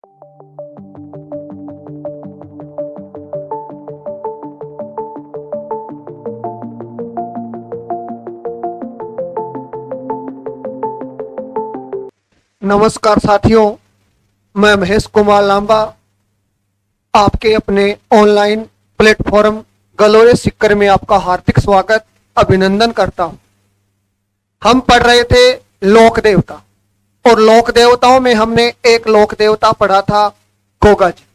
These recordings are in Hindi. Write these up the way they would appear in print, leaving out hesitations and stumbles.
नमस्कार साथियों, मैं महेश कुमार लांबा आपके अपने ऑनलाइन प्लेटफॉर्म गलोरे सीकर में आपका हार्दिक स्वागत अभिनंदन करता हूं। हम पढ़ रहे थे लोक देवता और लोक देवताओं में हमने एक लोक देवता पढ़ा था गोगा जी,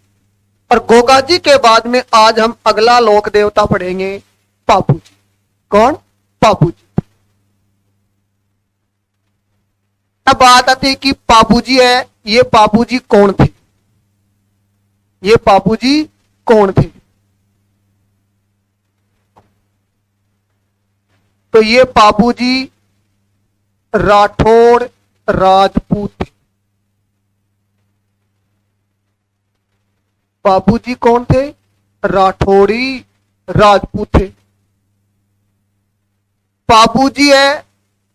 और गोगा जी के बाद में आज हम अगला लोक देवता पढ़ेंगे पापू जी। कौन? पापू जी। अब बात आती है कि पापूजी है, ये पापूजी कौन थे? ये पापूजी कौन थे? तो ये पापूजी राठौड़ राजपूत थे। पापूजी कौन थे? राठौड़ी राजपूत थे। पापूजी है,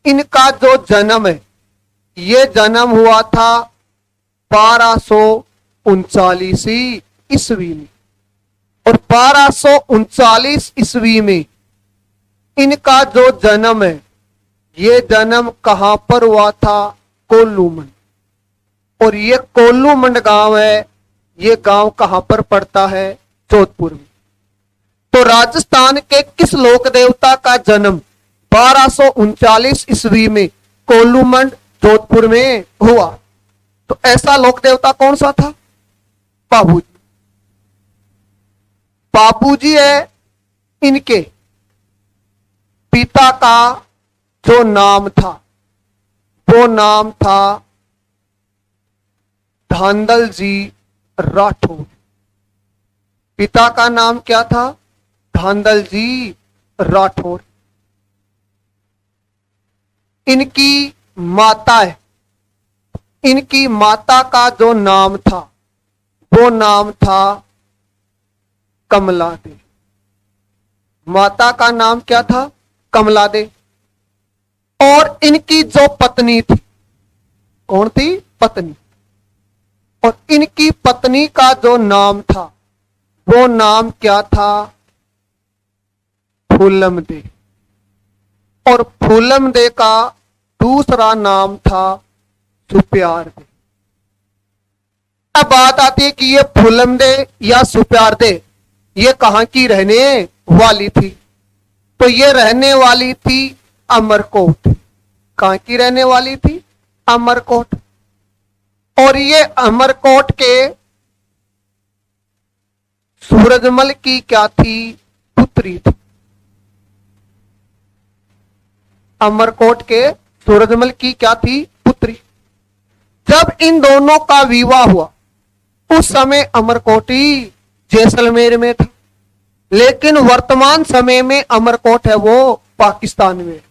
इनका जो जन्म है ये जन्म हुआ था 1239 ईस्वी में, और 1239 ईस्वी में इनका जो जन्म है ये जन्म कहां पर हुआ था? कोल्लूमंड। और ये कोल्लूमंड गांव है, ये गांव कहां पर पड़ता है? जोधपुर में। तो राजस्थान के किस लोक देवता का जन्म 1239 ईस्वी में कोल्लूमंड जोधपुर में हुआ? तो ऐसा लोक देवता कौन सा था? पापूजी। पापूजी है, इनके पिता का जो नाम था वो नाम था धांधल जी राठौड़। पिता का नाम क्या था? धांधल जी राठौड़। इनकी माता है, इनकी माता का जो नाम था वो नाम था कमला दे। माता का नाम क्या था? कमला दे। और इनकी जो पत्नी थी, कौन थी? पत्नी। और इनकी पत्नी का जो नाम था वो नाम क्या था? फूलम दे। और फूलम दे का दूसरा नाम था सुप्यार दे। अब बात आती है कि ये फूलम दे या सुप्यार दे ये कहां की रहने वाली थी? तो ये रहने वाली थी अमरकोट। कहां की रहने वाली थी? अमरकोट। और ये अमरकोट के सूरजमल की क्या थी? पुत्री थी। अमरकोट के सूरजमल की क्या थी? पुत्री। जब इन दोनों का विवाह हुआ उस समय अमरकोटी जैसलमेर में था, लेकिन वर्तमान समय में अमरकोट है वो पाकिस्तान में।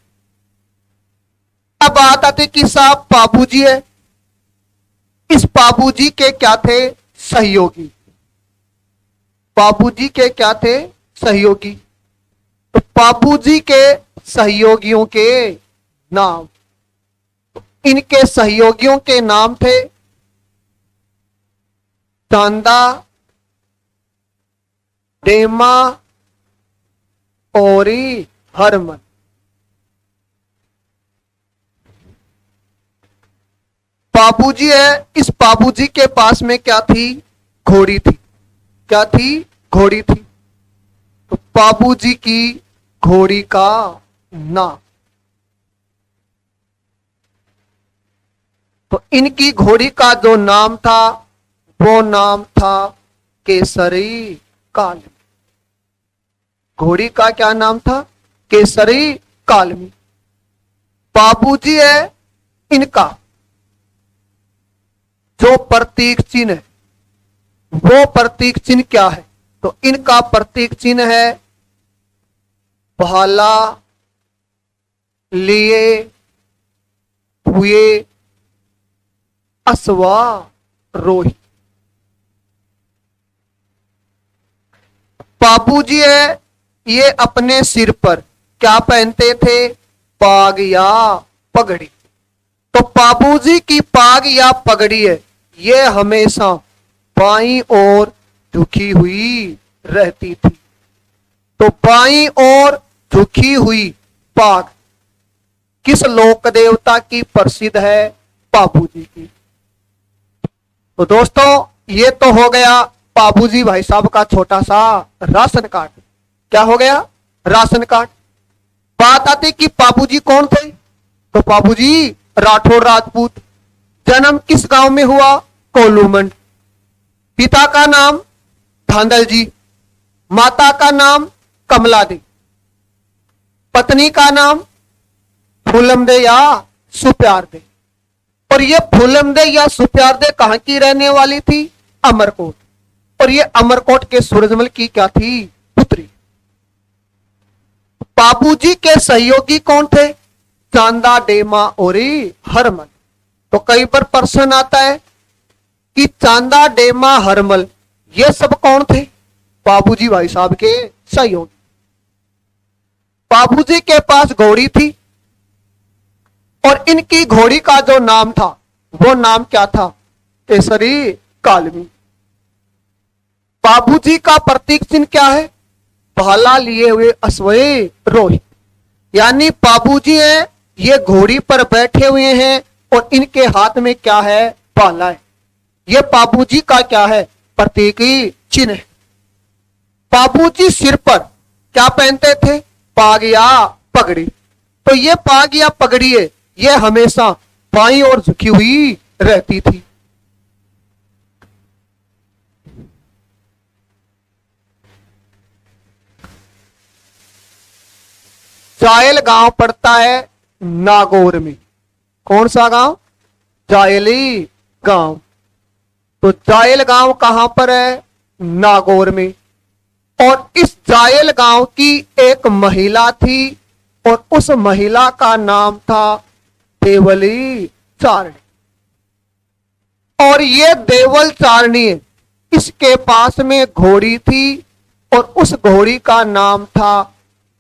अब बात आती कि साहब पापूजी है, इस पापूजी के क्या थे? सहयोगी। पापूजी के क्या थे? सहयोगी। तो पापूजी के सहयोगियों के नाम, इनके सहयोगियों के नाम थे चांदा, डेमा और हरमन। पापूजी है, इस पापूजी के पास में क्या थी? घोड़ी थी। क्या थी? घोड़ी थी। तो पापूजी की घोड़ी का नाम, तो इनकी घोड़ी का जो नाम था वो नाम था केसरी कालमी। घोड़ी का क्या नाम था? केसरी कालमी। पापूजी है, इनका जो प्रतीक चिन्ह है वो प्रतीक चिन्ह क्या है? तो इनका प्रतीक चिन्ह है भाला लिए हुए अश्वारोही। बापूजी है, ये अपने सिर पर क्या पहनते थे? पाग या पगड़ी। तो बापूजी की पाग या पगड़ी है ये हमेशा बाईं ओर झुकी हुई रहती थी। तो बाईं ओर झुकी हुई पाग किस लोक देवता की प्रसिद्ध है? बाबूजी की। तो दोस्तों ये तो हो गया बाबूजी भाई साहब का छोटा सा राशन कार्ड। क्या हो गया? Ration card. बात आती कि बाबूजी कौन थे? तो बाबूजी राठौर राजपूत। जन्म किस गांव में हुआ? कोलूमंड। पिता का नाम धांधल जी, माता का नाम कमला दे, पत्नी का नाम फूलम दे या सुप्यार दे। और ये फूलम दे या सुप्यार दे कहां की रहने वाली थी? अमरकोट। और ये अमरकोट के सूरजमल की क्या थी? पुत्री। बाबूजी के सहयोगी कौन थे? चांदा, डेमा और हरमल। तो कई बार प्रश्न आता है कि चांदा, डेमा, हरमल ये सब कौन थे? बाबूजी भाई साहब के सहयोगी। बाबूजी के पास घोड़ी थी और इनकी घोड़ी का जो नाम था वो नाम क्या था? केसरी कालमी। बाबूजी का प्रतीक चिन्ह क्या है? भाला लिए हुए अश्वए रोहित। यानी बाबूजी हैं, ये घोड़ी पर बैठे हुए हैं और इनके हाथ में क्या है? भाला है। ये बाबूजी का क्या है? प्रतीकी चिन्ह है। बाबूजी सिर पर क्या पहनते थे? पाग या पगड़ी। तो ये पाग या पगड़ी है, ये हमेशा बाईं ओर झुकी हुई रहती थी। जायल गांव पड़ता है नागौर में। कौन सा गांव? जायली गांव। तो जायल गांव कहां पर है? नागौर में। और इस जायल गांव की एक महिला थी और उस महिला का नाम था देवली चारणी। और ये देवल चारणी, इसके पास में घोड़ी थी और उस घोड़ी का नाम था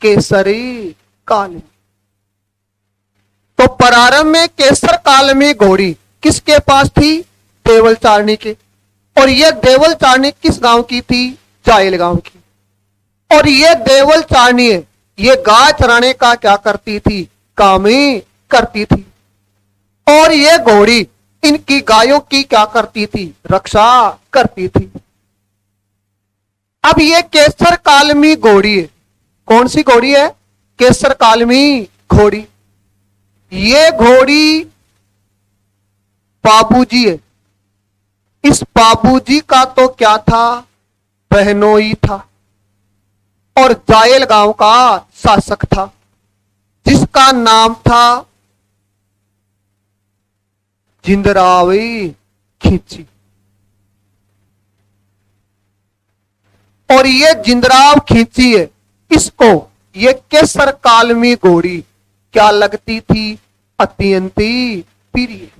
केसरी कालमी। तो प्रारंभ में केसर कालमी घोड़ी किसके पास थी? देवल चारणी के। और यह देवल चारणी किस गांव की थी? जायल गांव की। और ये देवल चारणी है, ये गाय चराने का क्या करती थी? काम ही करती थी। और ये घोड़ी इनकी गायों की क्या करती थी? रक्षा करती थी। अब ये केसर कालमी घोड़ी है। कौन सी घोड़ी है? केसर कालमी घोड़ी। ये घोड़ी बाबूजी है। इस बाबूजी का तो क्या था? बहनोई था और जायल गांव का शासक था जिसका नाम था जिंदरावी खींची। और ये जिंदराव खींची है, इसको ये केसर कालमी घोड़ी क्या लगती थी? अत्यंती प्रिय।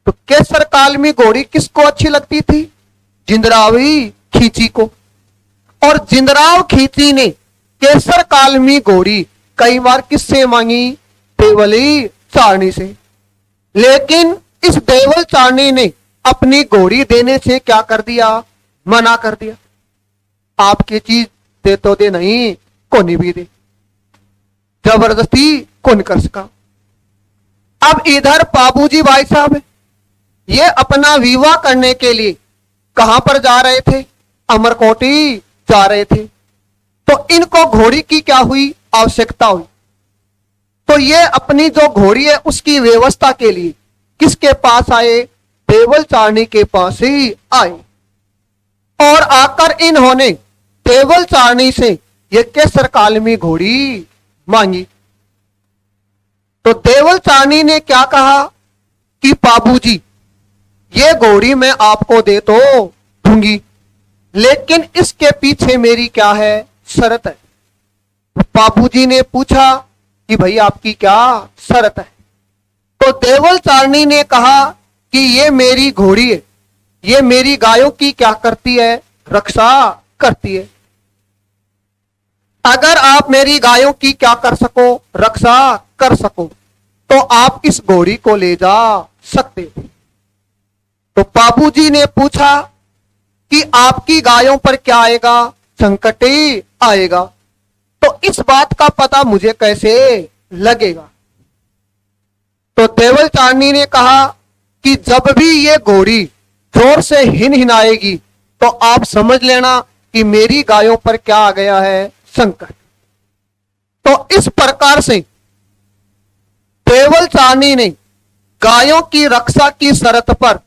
तो केसर कालमी घोड़ी किसको अच्छी लगती थी? जिंदरावी खींची को। और जिंदराव खींची ने केसर कालमी घोड़ी कई बार किससे मांगी? देवली चारणी से। लेकिन इस देवल चारणी ने अपनी घोड़ी देने से क्या कर दिया? मना कर दिया। आपकी चीज दे तो दे, नहीं कोनी भी दे, जबरदस्ती कौन कर सका। अब इधर बाबूजी भाई साहब ये अपना विवाह करने के लिए कहां पर जा रहे थे? अमरकोटी जा रहे थे। तो इनको घोड़ी की क्या हुई? आवश्यकता हुई। तो ये अपनी जो घोड़ी है उसकी व्यवस्था के लिए किसके पास आए? देवल चारणी के पास ही आए। और आकर इन्होंने देवल चारणी से ये केसर कालमी घोड़ी मांगी। तो देवल चारणी ने क्या कहा कि बाबूजी ये घोड़ी मैं आपको दे तो दूंगी, लेकिन इसके पीछे मेरी क्या है? शर्त है। बाबूजी ने पूछा कि भाई आपकी क्या शर्त है? तो देवल चारणी ने कहा कि ये मेरी घोड़ी है, ये मेरी गायों की क्या करती है? रक्षा करती है। अगर आप मेरी गायों की क्या कर सको? रक्षा कर सको, तो आप इस घोड़ी को ले जा सकते हो। तो बाबूजी ने पूछा कि आपकी गायों पर क्या आएगा, संकट ही आएगा। तो इस बात का पता मुझे कैसे लगेगा। तो देवल चारनी ने कहा कि जब भी ये घोड़ी जोर से हिनहिनाएगी तो आप समझ लेना कि मेरी गायों पर क्या आ गया है, संकट। तो इस प्रकार से देवल चारनी ने गायों की रक्षा की शर्त पर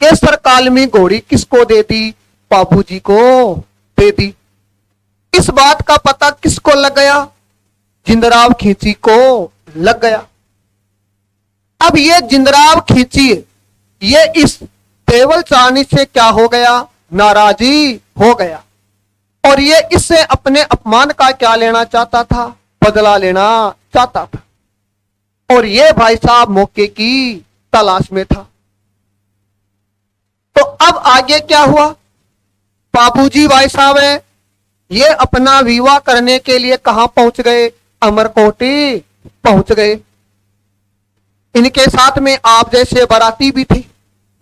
केसर काल में घोड़ी किसको दे दी, बाबूजी को दे दी। इस बात का पता किसको लग गया, जिंदराव खींची को लग गया। अब ये जिंदराव खींची ये इस देवल चारनी से क्या हो गया, नाराजी हो गया, और ये इससे अपने अपमान का क्या लेना चाहता था, बदला लेना चाहता था। और ये भाई साहब मौके की तलाश में था। तो अब आगे क्या हुआ, बाबूजी भाई साहब है ये अपना विवाह करने के लिए कहां पहुंच गए, अमरकोटी पहुंच गए। इनके साथ में आप जैसे बाराती भी थे,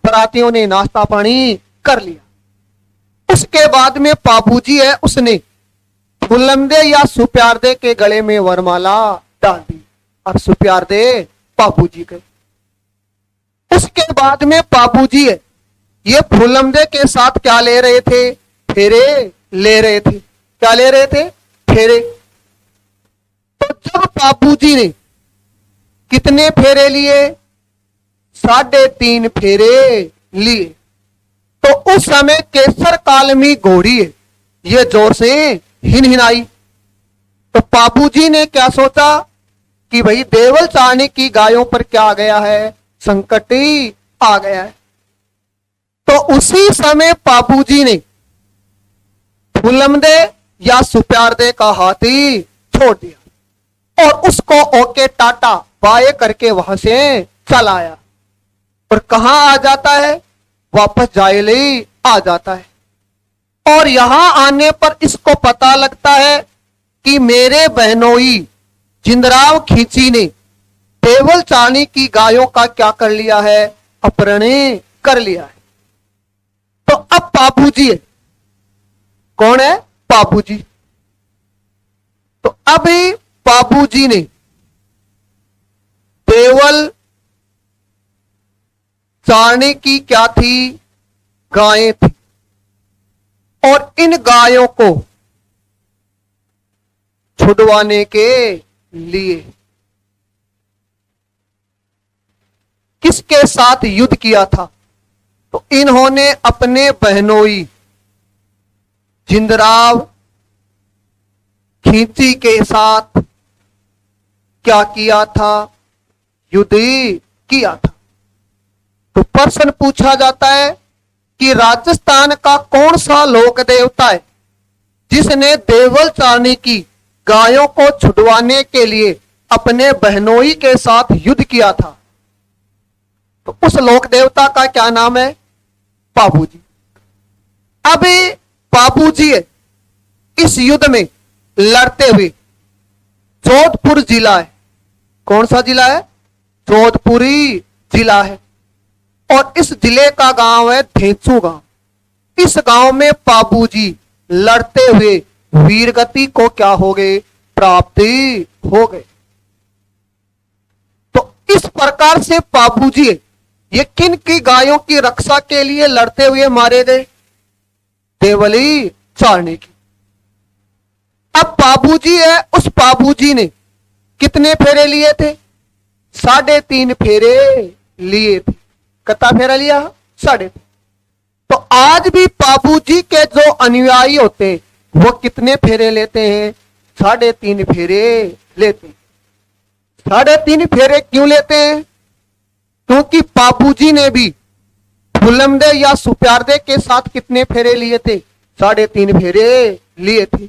बारातियों ने नाश्ता पानी कर लिया। उसके बाद में बाबूजी है उसने फुलंदे या सुप्यारदे के गले में वरमाला डाल दी और सुप्यारदे बाबूजी गए। उसके बाद में बाबूजी है ये फुलंदे के साथ क्या ले रहे थे, फेरे ले रहे थे। क्या ले रहे थे, फेरे। तो जब बाबूजी ने कितने फेरे लिए, 3.5 फेरे लिए, तो उस समय केसर काल में घोड़ी है ये जोर से हिनहिनाई। तो बाबूजी ने क्या सोचा कि भाई देवल चारनी की गायों पर क्या आ गया है, संकट ही आ गया है। तो उसी समय बाबूजी ने फुलमदे या सुप्यारदे का हाथी छोड़ दिया और उसको ओके टाटा बाय करके वहां से चला आया। और कहां आ जाता है, वापस जायली आ जाता है। और यहां आने पर इसको पता लगता है कि मेरे बहनोई जिंदराव खींची ने देवल चारनी की गायों का क्या कर लिया है, अपहरण कर लिया है। तो अब बाबूजी है, कौन है, बाबूजी। तो अभी बाबूजी ने देवल चारनी की क्या थी, गायें थी, और इन गायों को छुड़वाने के लिए किसके साथ युद्ध किया था, तो इन्होंने अपने बहनोई जिंदराव खींची के साथ क्या किया था, युद्ध किया था। तो प्रश्न पूछा जाता है कि राजस्थान का कौन सा लोक देवता है जिसने देवल चारनी की गायों को छुड़वाने के लिए अपने बहनोई के साथ युद्ध किया था। तो उस लोक देवता का क्या नाम है, बाबूजी। अभी बाबूजी इस युद्ध में लड़ते हुए जोधपुर जिला है, कौन सा जिला है, जोधपुरी जिला है, और इस जिले का गांव है धेंचू गांव। इस गांव में बाबूजी लड़ते हुए वीरगति को क्या हो गए, प्राप्ति हो गए। तो इस प्रकार से बाबूजी ये किन की गायों की रक्षा के लिए लड़ते हुए मारे गए, देवली चारनी की। अब बाबूजी है, उस बाबूजी ने कितने फेरे लिए थे, 3.5 फेरे लिए थे। कितना फेरा लिया, 3.5। तो आज भी बाबूजी के जो अनुयायी होते हैं वो कितने फेरे लेते हैं, 3.5 फेरे लेते हैं। 3.5 फेरे क्यों लेते हैं, क्योंकि बाबूजी ने भी फुलमदे या सुप्यारदे के साथ कितने फेरे लिए थे, 3.5 फेरे लिए थे।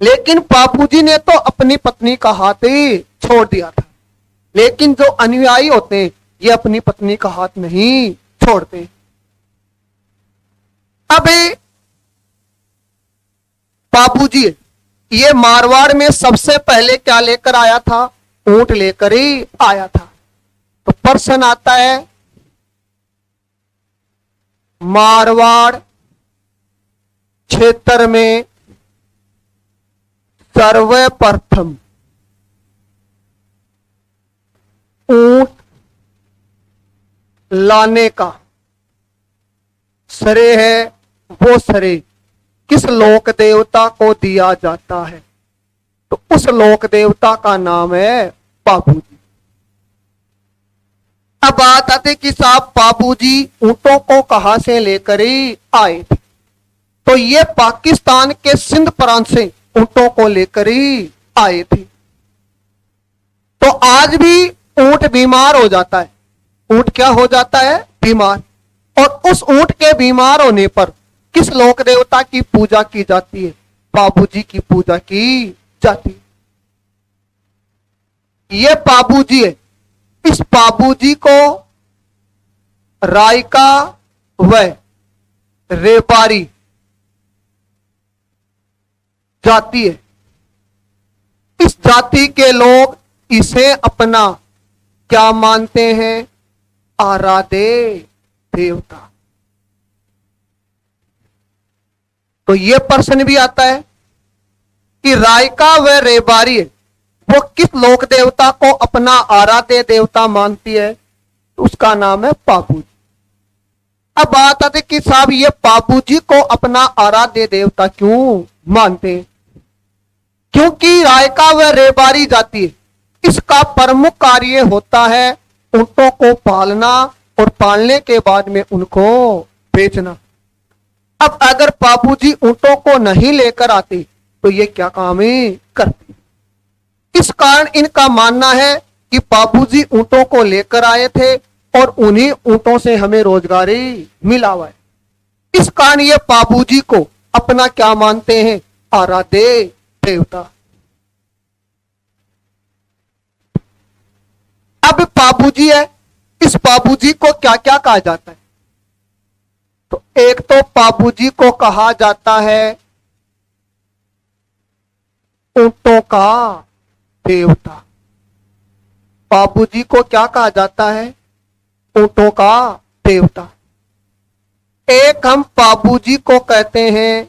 लेकिन बाबूजी ने तो अपनी पत्नी का हाथ ही छोड़ दिया था, लेकिन जो अनुयायी होते हैं ये अपनी पत्नी का हाथ नहीं छोड़ते। अभी बाबूजी ये मारवाड़ में सबसे पहले क्या लेकर आया था, ऊंट लेकर ही आया था। तो प्रश्न आता है, मारवाड़ क्षेत्र में सर्वप्रथम ऊंट लाने का श्रेय है, वो श्रेय किस लोक देवता को दिया जाता है? तो उस लोक देवता का नाम है बाबूजी। अब बात आती कि साहब बाबूजी ऊंटों को कहां से लेकर ही आए थे? तो ये पाकिस्तान के सिंध प्रांत से ऊंटों को लेकर ही आए थे। तो आज भी ऊंट बीमार हो जाता है। ऊंट क्या हो जाता है? बीमार। और उस ऊंट के बीमार होने पर किस लोक देवता की पूजा की जाती है? बाबूजी की पूजा की जाती है। ये बाबूजी है। इस बाबूजी को रायका व रेपारी जाति है। इस जाति के लोग इसे अपना क्या मानते हैं? आराध्य देवता। तो यह प्रश्न भी आता है कि रायका व रेबारी वो किस लोक देवता को अपना आराध्य देवता मानती है? उसका नाम है बाबूजी। अब बात आती कि साहब ये बाबूजी को अपना आराध्य देवता क्यों मानते हैं? क्योंकि रायका व रेबारी जाति है, इसका प्रमुख कार्य होता है ऊंटों को पालना और पालने के बाद में उनको बेचना। अब अगर बाबूजी ऊंटों को नहीं लेकर आते तो ये क्या काम ही करते? इस कारण इनका मानना है कि बाबूजी ऊंटों को लेकर आए थे और उन्हीं ऊंटों से हमें रोजगारी मिला हुआ है। इस कारण ये बाबूजी को अपना क्या मानते हैं? आराध्य देवता। अब बाबूजी है, इस बाबूजी को क्या क्या कहा जाता है? तो एक तो बाबूजी को कहा जाता है ऊंटों का देवता। बाबूजी को क्या कहा जाता है? ऊंटों का देवता। एक हम बाबूजी को कहते हैं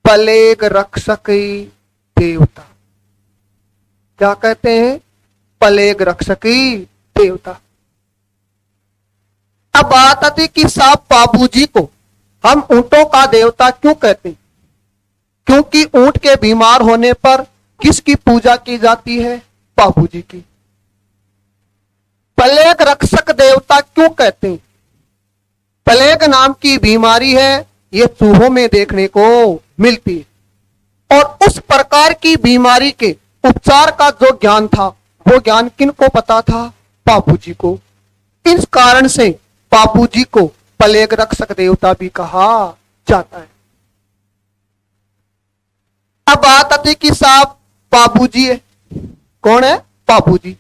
प्लेग रक्षकी देवता। क्या कहते हैं? प्लेग रक्षकी देवता। अब बात आती कि साहब बाबूजी को हम ऊंटों का देवता क्यों कहते हैं? क्योंकि ऊंट के बीमार होने पर किसकी पूजा की जाती है? बाबूजी की। प्लेग रक्षक देवता क्यों कहते हैं? प्लेग नाम की बीमारी है, ये चूहों में देखने को मिलती है और उस प्रकार की बीमारी के उपचार का जो ज्ञान था वो ज्ञान किनको पता था? बाबूजी को। इस कारण से बाबूजी को प्लेग रक्षक देवता भी कहा जाता है। अब बात आती कि साहब बाबूजी है, कौन है? बाबूजी।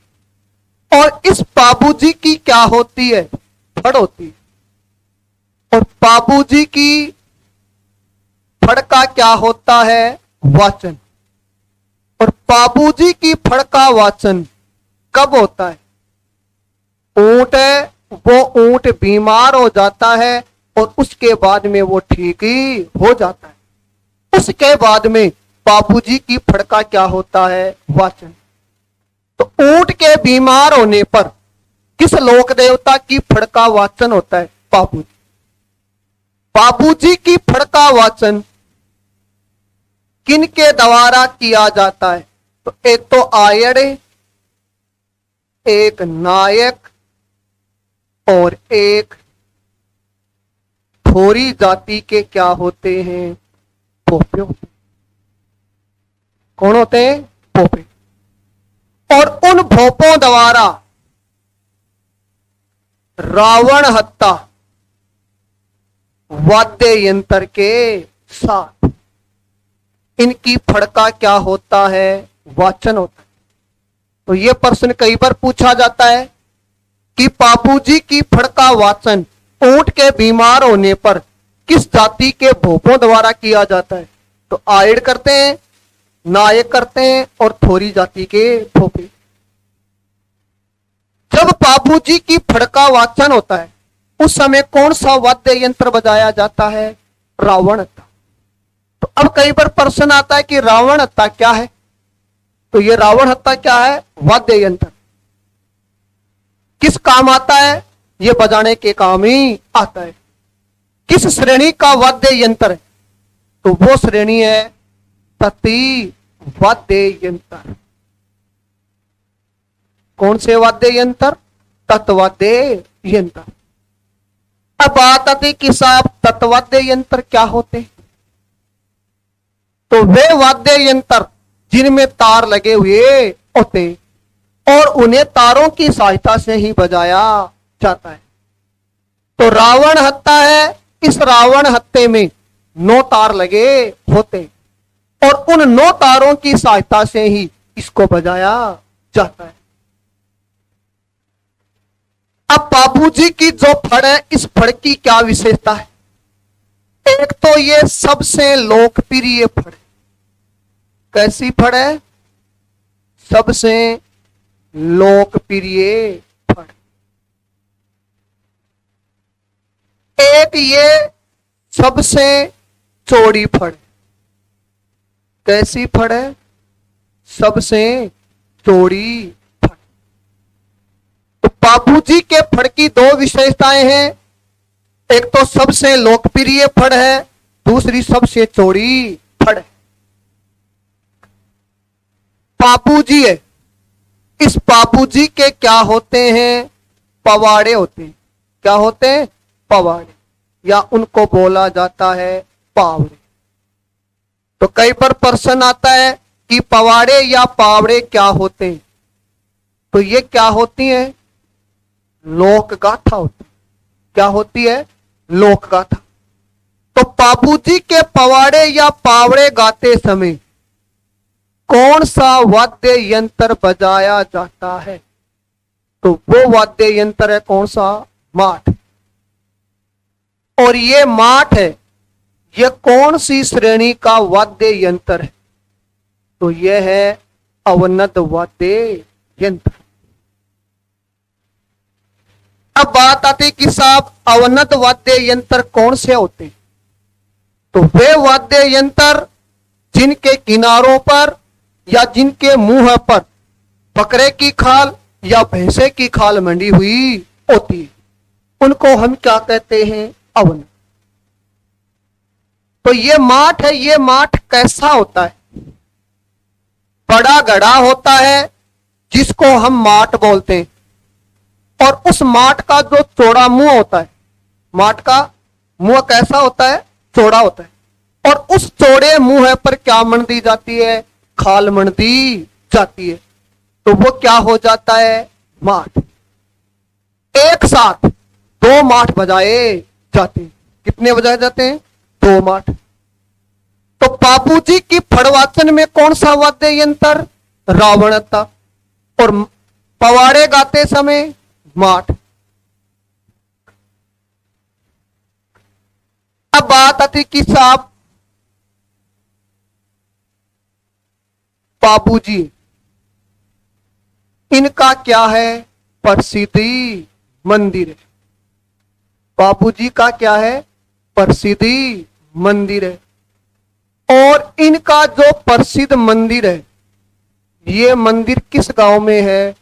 और इस बाबूजी की क्या होती है? फड़ होती है। और बाबूजी की फड़ का क्या होता है? वाचन। और बाबूजी की फड़ का वाचन कब होता है? ऊंट है, वो ऊंट बीमार हो जाता है और उसके बाद में वो ठीक ही हो जाता है। उसके बाद में बाबूजी की फड़ का क्या होता है? वाचन। तो ऊंट के बीमार होने पर किस लोक देवता की फड़ का वाचन होता है? बाबूजी। बाबूजी की फड़ का वाचन किनके द्वारा किया जाता है? तो एक तो आयड़, एक नायक और एक थोरी जाति के क्या होते हैं? भोपे। कौन होते हैं? भोपे। और उन भोपों द्वारा रावण हत्या वाद्य यंत्र के साथ इनकी फड़ का क्या होता है? वाचन होता है। तो यह प्रश्न कई बार पूछा जाता है कि बाबूजी की फड़ का वाचन ऊंट के बीमार होने पर किस जाति के भोपों द्वारा किया जाता है? तो आयड़ करते हैं, नायक करते हैं और थोरी जाति के भोपे। जब बाबूजी की फड़ का वाचन होता है उस समय कौन सा वाद्य यंत्र बजाया जाता है? रावण हत्या। तो अब कई बार प्रश्न आता है कि रावण हत्या क्या है? तो ये रावण हत्या क्या है? वाद्य यंत्र। किस काम आता है? ये बजाने के काम ही आता है। किस श्रेणी का वाद्य यंत्र है? तो वो श्रेणी है तति वाद्य यंत्र। कौन से वाद्य यंत्र? तत्वाद्य यंत्र। अब बात आती कि साहब तत्वाद्य यंत्र क्या होते? तो वे वाद्य यंत्र जिनमें तार लगे हुए होते और उन्हें तारों की सहायता से ही बजाया जाता है। तो रावण हत्या है, इस रावण हत्या में 9 तार लगे होते और उन 9 तारों की सहायता से ही इसको बजाया जाता है। अब बाबूजी की जो फड़ है, इस फड़ की क्या विशेषता है? एक तो ये सबसे लोकप्रिय फड़ है। कैसी फड़ है? सबसे लोकप्रिय फड़। एक ये सबसे चौड़ी फड़। कैसी फड़ है? सबसे चौड़ी फड़। तो बाबूजी के फड़ की 2 विशेषताएं हैं। एक तो सबसे लोकप्रिय फड़ है, दूसरी सबसे चौड़ी फड़ है। बाबूजी है, इस बाबूजी के क्या होते हैं? पवाड़े होते हैं। क्या होते हैं? पवाड़े, या उनको बोला जाता है पावड़े। तो कई बार प्रश्न आता है कि पवाड़े या पावड़े क्या होते हैं? तो ये क्या होती है? लोक गाथा होती। क्या होती है? लोक गाथा। तो बाबूजी के पवाड़े या पावड़े गाते समय कौन सा वाद्य यंत्र बजाया जाता है? तो वो वाद्य यंत्र है कौन सा? माठ। और ये माठ है, ये कौन सी श्रेणी का वाद्य यंत्र है? तो यह है अवनद वाद्य यंत्र। अब बात आती कि साहब अवनद वाद्य यंत्र कौन से होते हैं? तो वे वाद्य यंत्र जिनके किनारों पर या जिनके मुंह पर बकरे की खाल या भैंसे की खाल मंडी हुई होती है, उनको हम क्या कहते हैं? अवन। तो ये माठ है, ये माठ कैसा होता है? बड़ा गड़ा होता है जिसको हम माठ बोलते हैं, और उस माठ का जो चौड़ा मुंह होता है, माठ का मुंह कैसा होता है? चौड़ा होता है। और उस चौड़े मुंह पर क्या मंडी जाती है? खाल मंडी जाती है। तो वो क्या हो जाता है? माठ। एक साथ 2 माठ बजाए जाते हैं। कितने बजाए जाते हैं? 2 माठ। तो बाबूजी की फड़वाचन में कौन सा वाद्य यंत्र? रावण था। और पवाड़े गाते समय माठ। अब बात आती कि साहब बाबूजी, इनका क्या है? प्रसिद्धि मंदिर है। बाबूजी का क्या है? प्रसिद्धि मंदिर है। और इनका जो प्रसिद्ध मंदिर है, ये मंदिर किस गांव में है?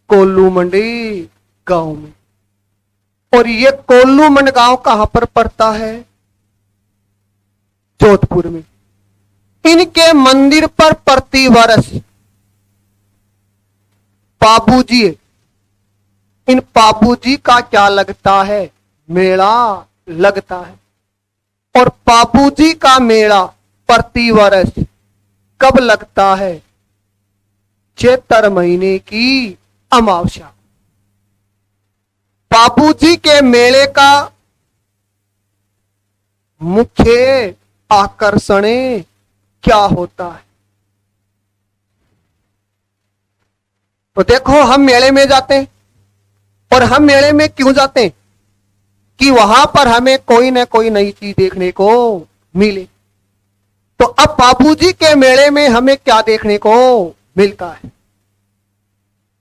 कोल्लू मंडी गांव में। और ये कोल्लू मंडी गांव कहां पर पड़ता है? जोधपुर में। इनके मंदिर पर प्रति वर्ष बाबूजी, इन बाबूजी का क्या लगता है? मेला लगता है। और बाबूजी का मेला प्रति वर्ष कब लगता है? चैत्र महीने की अमावस्या। बाबूजी के मेले का मुख्य आकर्षण क्या होता है? तो देखो, हम मेले में जाते हैं, और हम मेले में क्यों जाते हैं? कि वहां पर हमें कोई ना कोई नई चीज देखने को मिले। तो अब बाबूजी के मेले में हमें क्या देखने को मिलता है?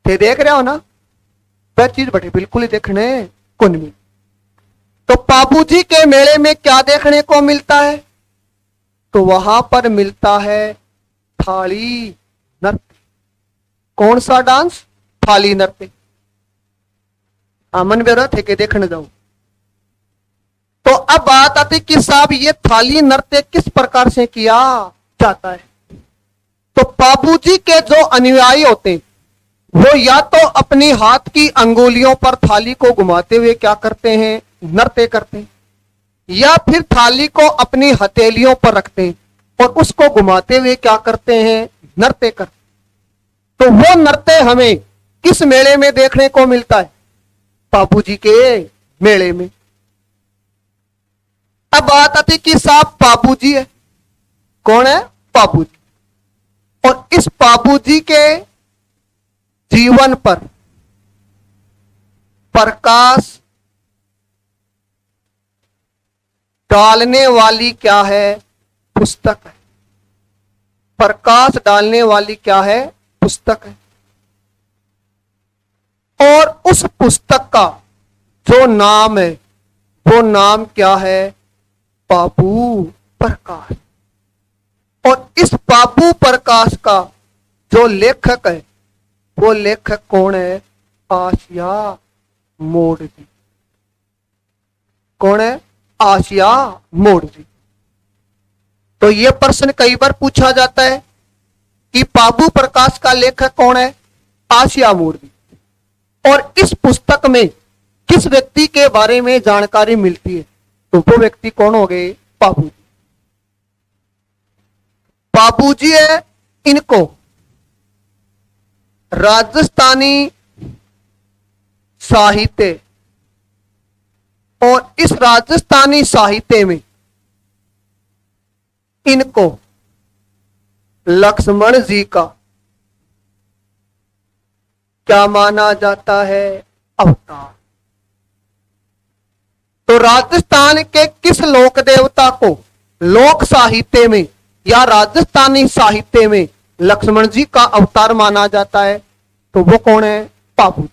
ते देख रहे हो ना, वह चीज बटे बिल्कुल ही देखने को नहीं मिली। तो बाबूजी के मेले में क्या देखने को मिलता है? तो वहां पर मिलता है थाली नृत्य। कौन सा डांस? थाली नृत्य। मन बेरा थे के देखने जाओ। तो अब बात आती कि साहब ये थाली नृत्य किस प्रकार से किया जाता है? तो बाबूजी के जो अनुयायी होते हैं वो या तो अपनी हाथ की अंगुलियों पर थाली को घुमाते हुए क्या करते हैं? नृत्य करते हैं, या फिर थाली को अपनी हथेलियों पर रखते हैं और उसको घुमाते हुए क्या करते हैं? नृत्य करते। तो वो नृत्य हमें किस मेले में देखने को मिलता है? बाबूजी के मेले में। अब बात आती कि साहब बाबूजी है। कौन है? बाबूजी। और इस बाबूजी के जीवन पर प्रकाश डालने वाली क्या है? पुस्तक है। प्रकाश डालने वाली क्या है? पुस्तक है। और उस पुस्तक का जो नाम है वो नाम क्या है? बाबू प्रकाश। और इस बाबू प्रकाश का जो लेखक है वो लेखक कौन है? आसिया मोड़वी। कौन है? आसिया मोड़वी। तो यह प्रश्न कई बार पूछा जाता है कि बाबू प्रकाश का लेखक कौन है? आसिया मोड़वी। और इस पुस्तक में किस व्यक्ति के बारे में जानकारी मिलती है? तो वो व्यक्ति कौन हो गए? बाबूजी। बाबूजी है, इनको राजस्थानी साहित्य और इस राजस्थानी साहित्य में इनको लक्ष्मण जी का क्या माना जाता है? अवतार। तो राजस्थान के किस लोक देवता को लोक साहित्य में या राजस्थानी साहित्य में लक्ष्मण जी का अवतार माना जाता है? तो वो कौन है? बाबू।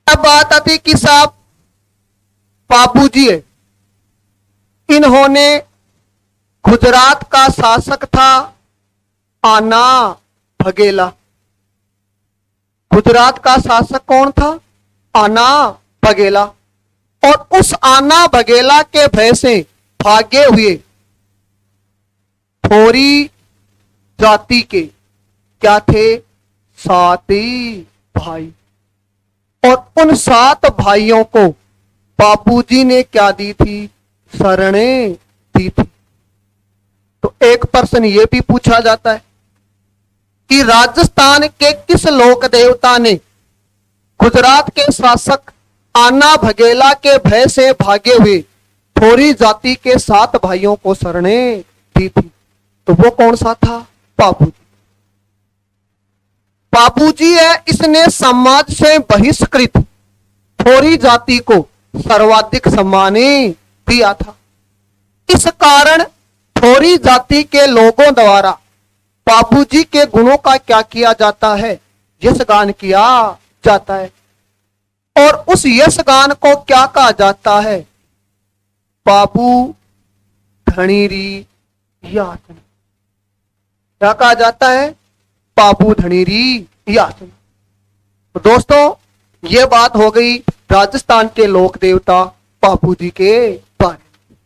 अब बात आती कि साहब बाबूजी है, इन्होंने गुजरात का शासक था आना भगेला। गुजरात का शासक कौन था? आना भगेला। और उस आना भगेला के भय से भागे हुए थोरी जाति के क्या थे? 7 भाई। और उन 7 भाइयों को बापूजी ने क्या दी थी? शरणें दी थी। तो एक प्रश्न यह भी पूछा जाता है कि राजस्थान के किस लोक देवता ने गुजरात के शासक आना भगेला के भय से भागे हुए थोरी जाति के 7 भाइयों को शरणें दी थी? तो वो कौन सा था? बाबूजी। बाबूजी है, इसने समाज से बहिष्कृत थोरी जाति को सर्वाधिक सम्मान दिया था। इस कारण थोरी जाति के लोगों द्वारा बाबूजी के गुणों का क्या किया जाता है? यशगान किया जाता है। और उस यशगान को क्या कहा जाता है? बाबू धनीरी यातना। क्या कहा जाता है? बाबू धनीरी यातना। तो दोस्तों ये बात हो गई राजस्थान के लोक देवता बाबूजी के बारे में।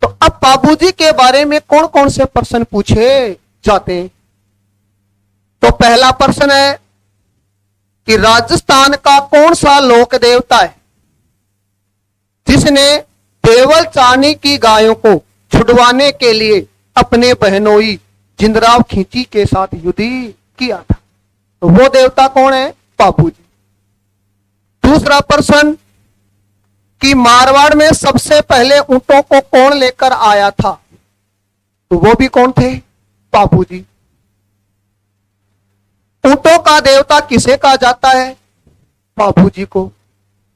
तो अब बाबूजी के बारे में कौन कौन से प्रश्न पूछे जाते हैं? तो पहला प्रश्न है कि राजस्थान का कौन सा लोक देवता है जिसने देवल चानी की गायों को छुड़वाने के लिए अपने बहनोई जिंदराव खींची के साथ युद्ध किया था? तो वो देवता कौन है? बाबूजी। दूसरा प्रश्न कि मारवाड़ में सबसे पहले ऊंटों को कौन लेकर आया था? तो वो भी कौन थे? बाबूजी। ऊंटों का देवता किसे कहा जाता है? बाबूजी को।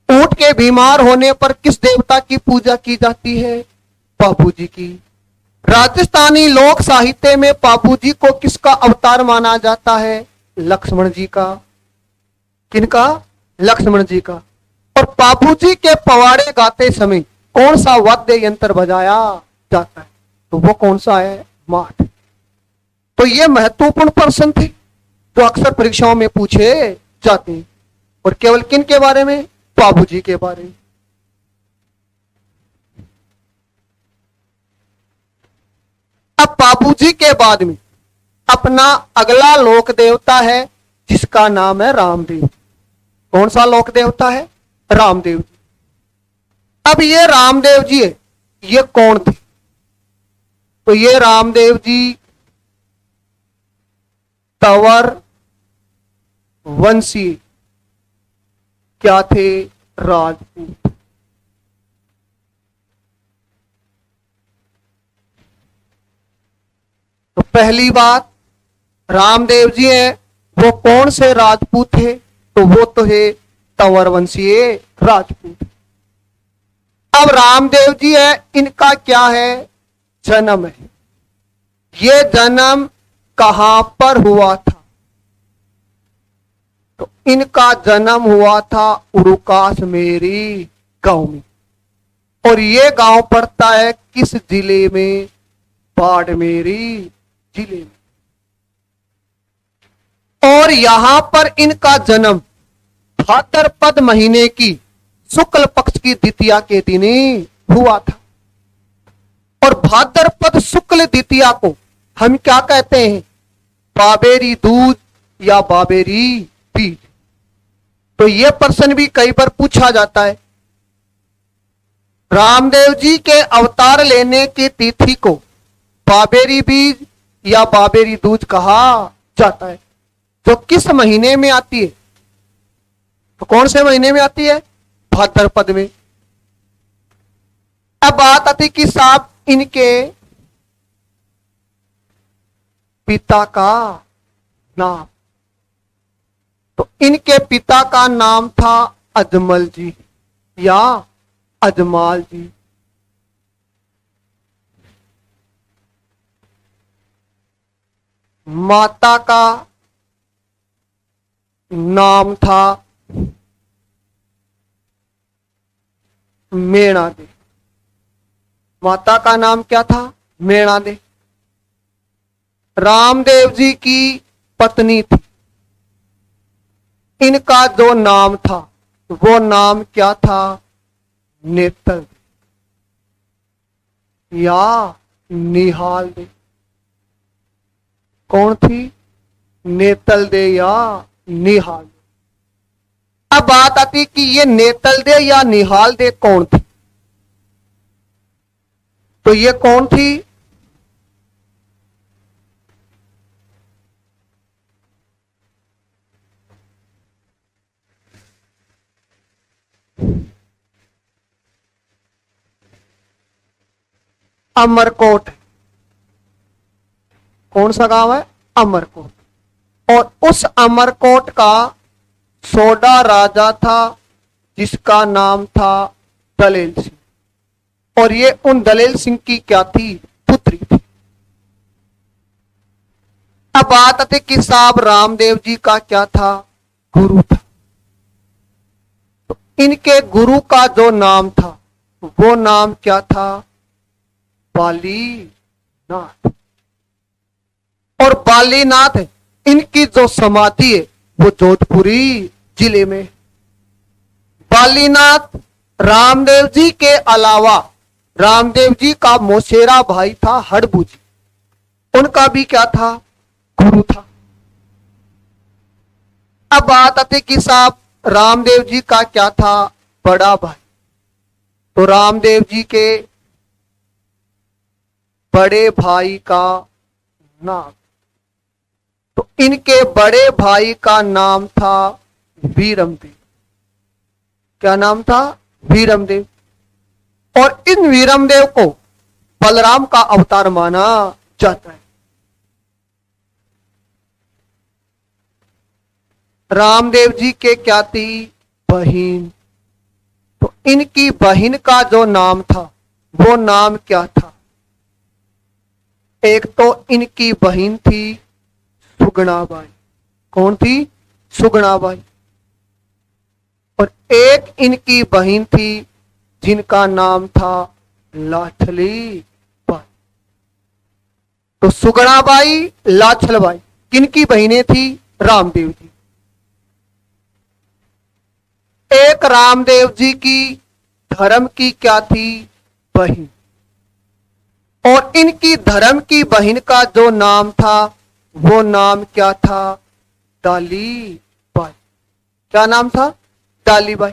ऊंट के बीमार होने पर किस देवता की पूजा की जाती है? बाबूजी की। राजस्थानी लोक साहित्य में बाबूजी को किसका अवतार माना जाता है? लक्ष्मण जी का। किनका? लक्ष्मण जी का। और बाबूजी के पवाड़े गाते समय कौन सा वाद्य यंत्र बजाया जाता है? तो वो कौन सा है? माठ। तो ये महत्वपूर्ण प्रश्न थे जो अक्सर परीक्षाओं में पूछे जाते हैं, और केवल किन के बारे में? बाबूजी के बारे में। अब बाबूजी के बाद में अपना अगला लोक देवता है जिसका नाम है रामदेव। कौन सा लोक देवता है? रामदेव जी। अब ये रामदेव जी है, ये कौन थे? तो ये रामदेव जी तंवर वंशीय क्या थे? राजपूत। तो पहली बात, रामदेव जी हैं, वो कौन से राजपूत थे? तो वो तो है तंवर वंशीय राजपूत। अब रामदेव जी है, इनका क्या है? जन्म है। ये जन्म कहां पर हुआ था? तो इनका जन्म हुआ था उरुकास मेरी गांव में। और ये गांव पड़ता है किस जिले में? बाड़मेरी जिले में। और यहां पर इनका जन्म भाद्रपद महीने की शुक्ल पक्ष की द्वितीया के दिन हुआ था। और भाद्रपद शुक्ल द्वितीया को हम क्या कहते हैं? बाबेरी दूज या बाबेरी बीज। तो यह प्रश्न भी कई बार पूछा जाता है। रामदेव जी के अवतार लेने की तिथि को बाबेरी बीज या बाबेरी दूज कहा जाता है, जो किस महीने में आती है? तो कौन से महीने में आती है? भाद्रपद में। अब बात आती कि साहब इनके पिता का नाम। तो इनके पिता का नाम था अजमल जी या अजमाल जी। माता का नाम था मेणा दे। माता का नाम क्या था? मेणा दे। रामदेव जी की पत्नी थी, इनका जो नाम था वो नाम क्या था? नेतल या निहाल दे। कौन थी? नेतल दे या निहाल दे। अब बात आती कि ये नेतल दे या निहाल दे कौन थी? तो ये कौन थी? अमरकोट। कौन सा गांव है? अमरकोट। और उस अमरकोट का सोडा राजा था जिसका नाम था दलेल सिंह। और ये उन दलेल सिंह की क्या थी? पुत्री थी। अब बात आती कि साहब रामदेव जी का क्या था? गुरु था। तो इनके गुरु का जो नाम था वो नाम क्या था? बालीनाथ। और बालीनाथ इनकी जो समाधि है वो जोधपुरी जिले में। बालीनाथ रामदेव जी के अलावा रामदेव जी का मौसेरा भाई था हड़बू जी, उनका भी क्या था? गुरु था। अब बात आती कि साहब रामदेव जी का क्या था? बड़ा भाई। तो रामदेव जी के बड़े भाई का नाम, तो इनके बड़े भाई का नाम था वीरमदेव। क्या नाम था? वीरमदेव। और इन वीरमदेव को बलराम का अवतार माना जाता है। रामदेव जी के क्या थी? बहन। तो इनकी बहन का जो नाम था वो नाम क्या था? एक तो इनकी बहन थी सुगुणाबाई। कौन थी? सुगुणाबाई। और एक इनकी बहन थी जिनका नाम था लाछली बाई। तो सुगुणाबाई, लाछलबाई किनकी बहनें थी? रामदेव जी। एक रामदेव जी की धर्म की क्या थी? बहन। और इनकी धर्म की बहन का जो नाम था वो नाम क्या था? डाली बाई। क्या नाम था? डाली बाई।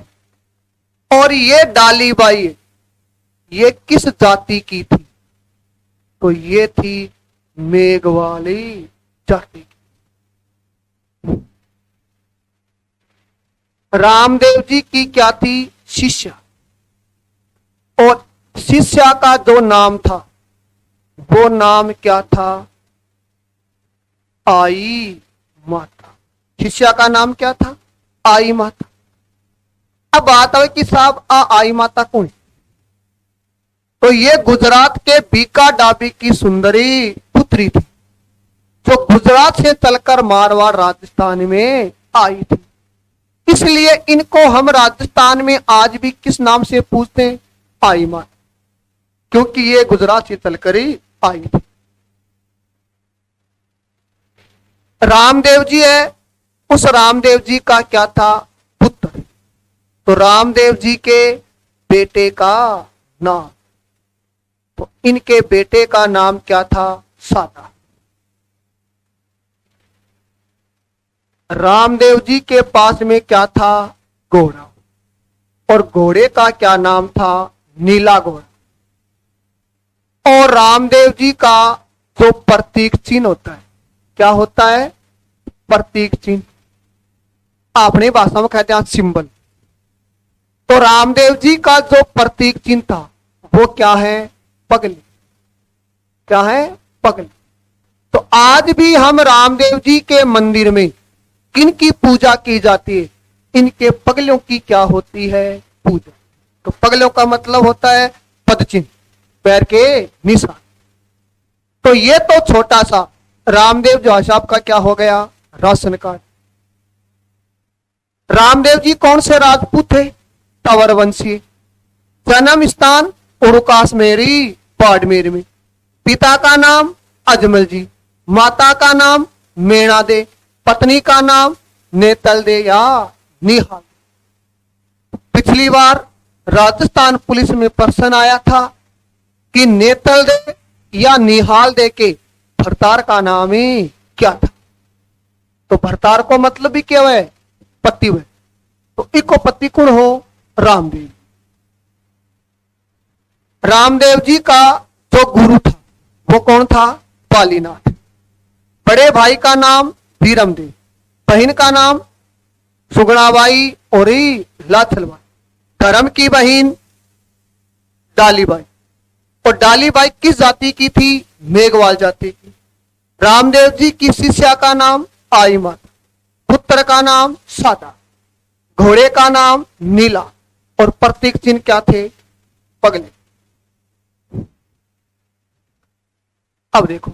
और ये डाली बाई ये किस जाति की थी? तो ये थी मेघवाली जाति की। रामदेव जी की क्या थी? शिष्या। और शिष्या का जो नाम था वो नाम क्या था? आई माता। शिष्या का नाम क्या था? आई माता। अब बात है कि साहब आई माता कौन? तो ये गुजरात के बीका डाबी की सुंदरी पुत्री थी जो गुजरात से चलकर मारवाड़ राजस्थान में आई थी। इसलिए इनको हम राजस्थान में आज भी किस नाम से पूछते हैं? आई माता, क्योंकि ये गुजरात से चलकर ही आई थी। रामदेव जी है, उस रामदेव जी का क्या था? पुत्र। तो रामदेव जी के बेटे का नाम, तो इनके बेटे का नाम क्या था? सादा। रामदेव जी के पास में क्या था? घोड़ा। और घोड़े का क्या नाम था? नीला घोड़ा। और रामदेव जी का जो प्रतीक चिन्ह होता है, क्या होता है? प्रतीक चिन्ह। अपनी भाषा में कहते हैं सिंबल। तो रामदेव जी का जो प्रतीक चिन्ह था वो क्या है? पगली। क्या है? पगली। तो आज भी हम रामदेव जी के मंदिर में किनकी पूजा की जाती है? इनके पगलियों की क्या होती है? पूजा। तो पगलियों का मतलब होता है पद चिन्ह, पैर के निशान। तो ये तो छोटा सा रामदेव जो साहब का क्या हो गया? Ration card. रामदेव जी कौन से राजपूत थे? तंवर वंशी। जन्म स्थान उड़कास मेरी बाड़मेर में। पिता का नाम अजमल जी, माता का नाम मेणा दे, पत्नी का नाम नेतल दे या निहाल। पिछली बार राजस्थान पुलिस में प्रश्न आया था कि नेतल दे या निहाल दे के भरतार का नाम ही क्या था? तो भरतार को मतलब भी क्या है? पति हुए। तो इको पति कौन हो? रामदेव। रामदेव जी का जो गुरु था वो कौन था? बालीनाथ। बड़े भाई का नाम वीरमदेव, बहन का नाम सुगुणाबाई और लाछलबाई। धर्म की बहन डालीबाई। और डालीबाई किस जाति की थी? मेघवाल जाति की। रामदेव जी की शिष्या का नाम आई माता, पुत्र का नाम सादा, घोड़े का नाम नीला और प्रतीक चिन्ह क्या थे? पगले। अब देखो,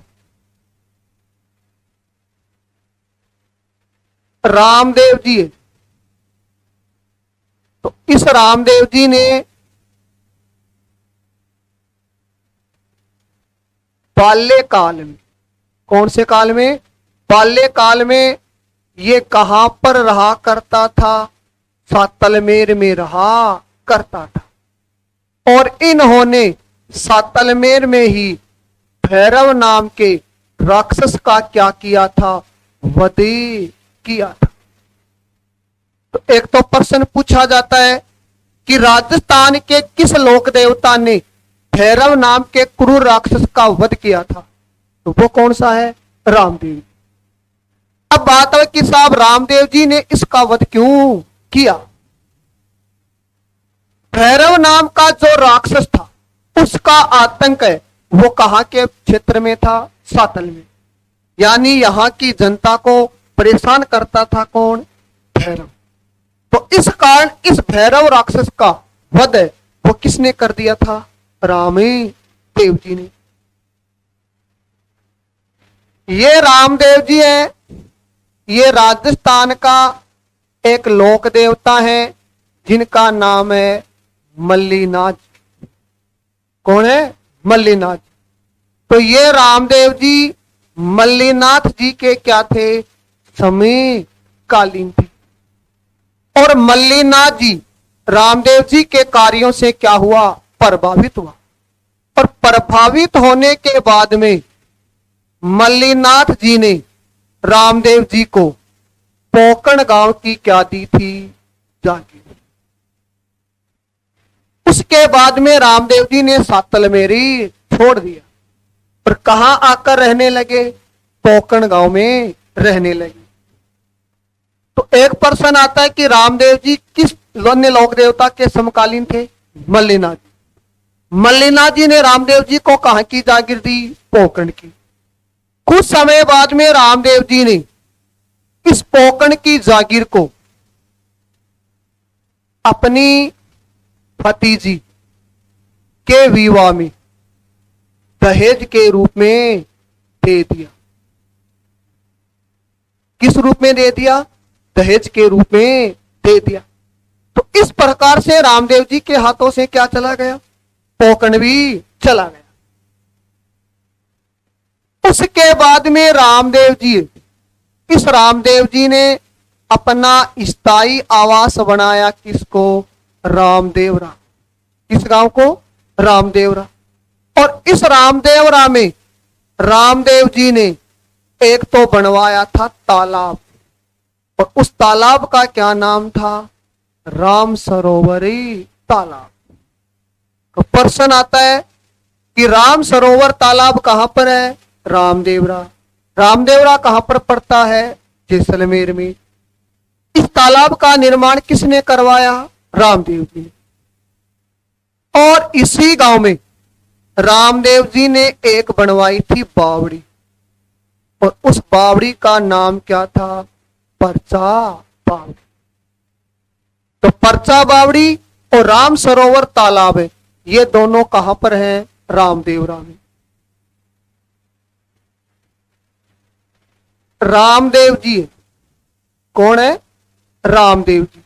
रामदेव जी है, तो इस रामदेव जी ने बाल्यकाल में, कौन से काल में? बाल्यकाल में ये कहां पर रहा करता था? सातलमेर में रहा करता था। और इन्होंने सातलमेर में ही भैरव नाम के राक्षस का क्या किया था? वध किया था। तो एक तो प्रश्न पूछा जाता है कि राजस्थान के किस लोक देवता ने भैरव नाम के क्रूर राक्षस का वध किया था? तो वो कौन सा है? रामदेव। अब बात है कि साहब रामदेव जी ने इसका वध क्यों किया? भैरव नाम का जो राक्षस था उसका आतंक है वो कहां के क्षेत्र में था? सातल में। यानी यहां की जनता को परेशान करता था कौन? भैरव। तो इस कारण इस भैरव राक्षस का वध है वो किसने कर दिया था? रामदेव जी ने। ये रामदेव जी है, ये राजस्थान का एक लोक देवता है जिनका नाम है मल्लीनाथ। कौन है? मल्लीनाथ। तो ये रामदेव जी मल्लीनाथ जी के क्या थे? समय कालीन थे। और मल्लीनाथ जी रामदेव जी के कार्यों से क्या हुआ? प्रभावित हुआ। और प्रभावित होने के बाद में मल्लीनाथ जी ने रामदेव जी को पोकण गांव की क्या दी थी? जागीर। उसके बाद में रामदेव जी ने सातलमेरी छोड़ दिया और कहां आकर रहने लगे? पोकण गांव में रहने लगे। तो एक प्रश्न आता है कि रामदेव जी किस अन्य लोक देवता के समकालीन थे? मल्लीनाथ जी। मल्लीनाथ जी ने रामदेव जी को कहां की जागीर दी? पोकण की। कुछ समय बाद में रामदेव जी ने इस पोकण की जागीर को अपनी भतीजी के विवाह में दहेज के रूप में दे दिया। किस रूप में दे दिया? दहेज के रूप में दे दिया। तो इस प्रकार से रामदेव जी के हाथों से क्या चला गया? पोकण भी चला गया। उसके बाद में रामदेव जी ने अपना स्थायी आवास बनाया। किसको? रामदेवरा। किस गांव को? रामदेवरा। और इस रामदेवरा में रामदेव जी ने एक तो बनवाया था तालाब, और उस तालाब का क्या नाम था? राम सरोवरी तालाब। तो प्रश्न आता है कि राम सरोवर तालाब कहां पर है? रामदेवरा। रामदेवरा कहां पर पड़ता है? जैसलमेर में। इस तालाब का निर्माण किसने करवाया? रामदेव जी ने। और इसी गांव में रामदेव जी ने एक बनवाई थी बावड़ी, और उस बावड़ी का नाम क्या था? परचा बावड़ी। तो परचा बावड़ी और राम सरोवर तालाब है, ये दोनों कहां पर हैं? रामदेवरा में। रामदेव जी कौन है? रामदेव जी।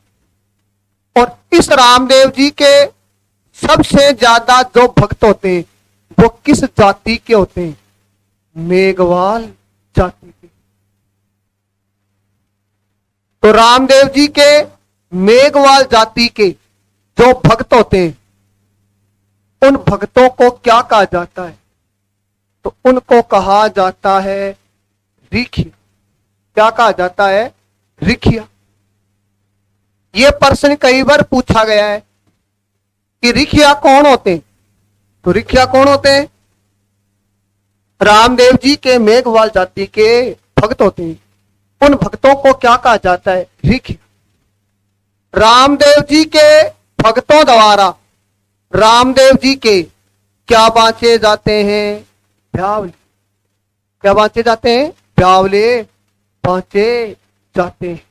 और इस रामदेव जी के सबसे ज्यादा जो भक्त होते हैं वो किस जाति के होते हैं? मेघवाल जाति के। तो रामदेव जी के मेघवाल जाति के जो भक्त होते हैं उन भक्तों को क्या कहा जाता है? तो उनको कहा जाता है रिखिया। क्या कहा जाता है? रिखिया। यह प्रश्न कई बार पूछा गया है कि रिखिया कौन होते हैं? तो रिखिया कौन होते हैं? रामदेव जी के मेघवाल जाति के भक्त होते हैं। उन भक्तों को क्या कहा जाता है? रिखिया। रामदेव जी के भक्तों द्वारा रामदेव जी के क्या बांचे जाते हैं? ब्यावले। क्या बांचे जाते हैं? ब्यावले बांचे जाते हैं।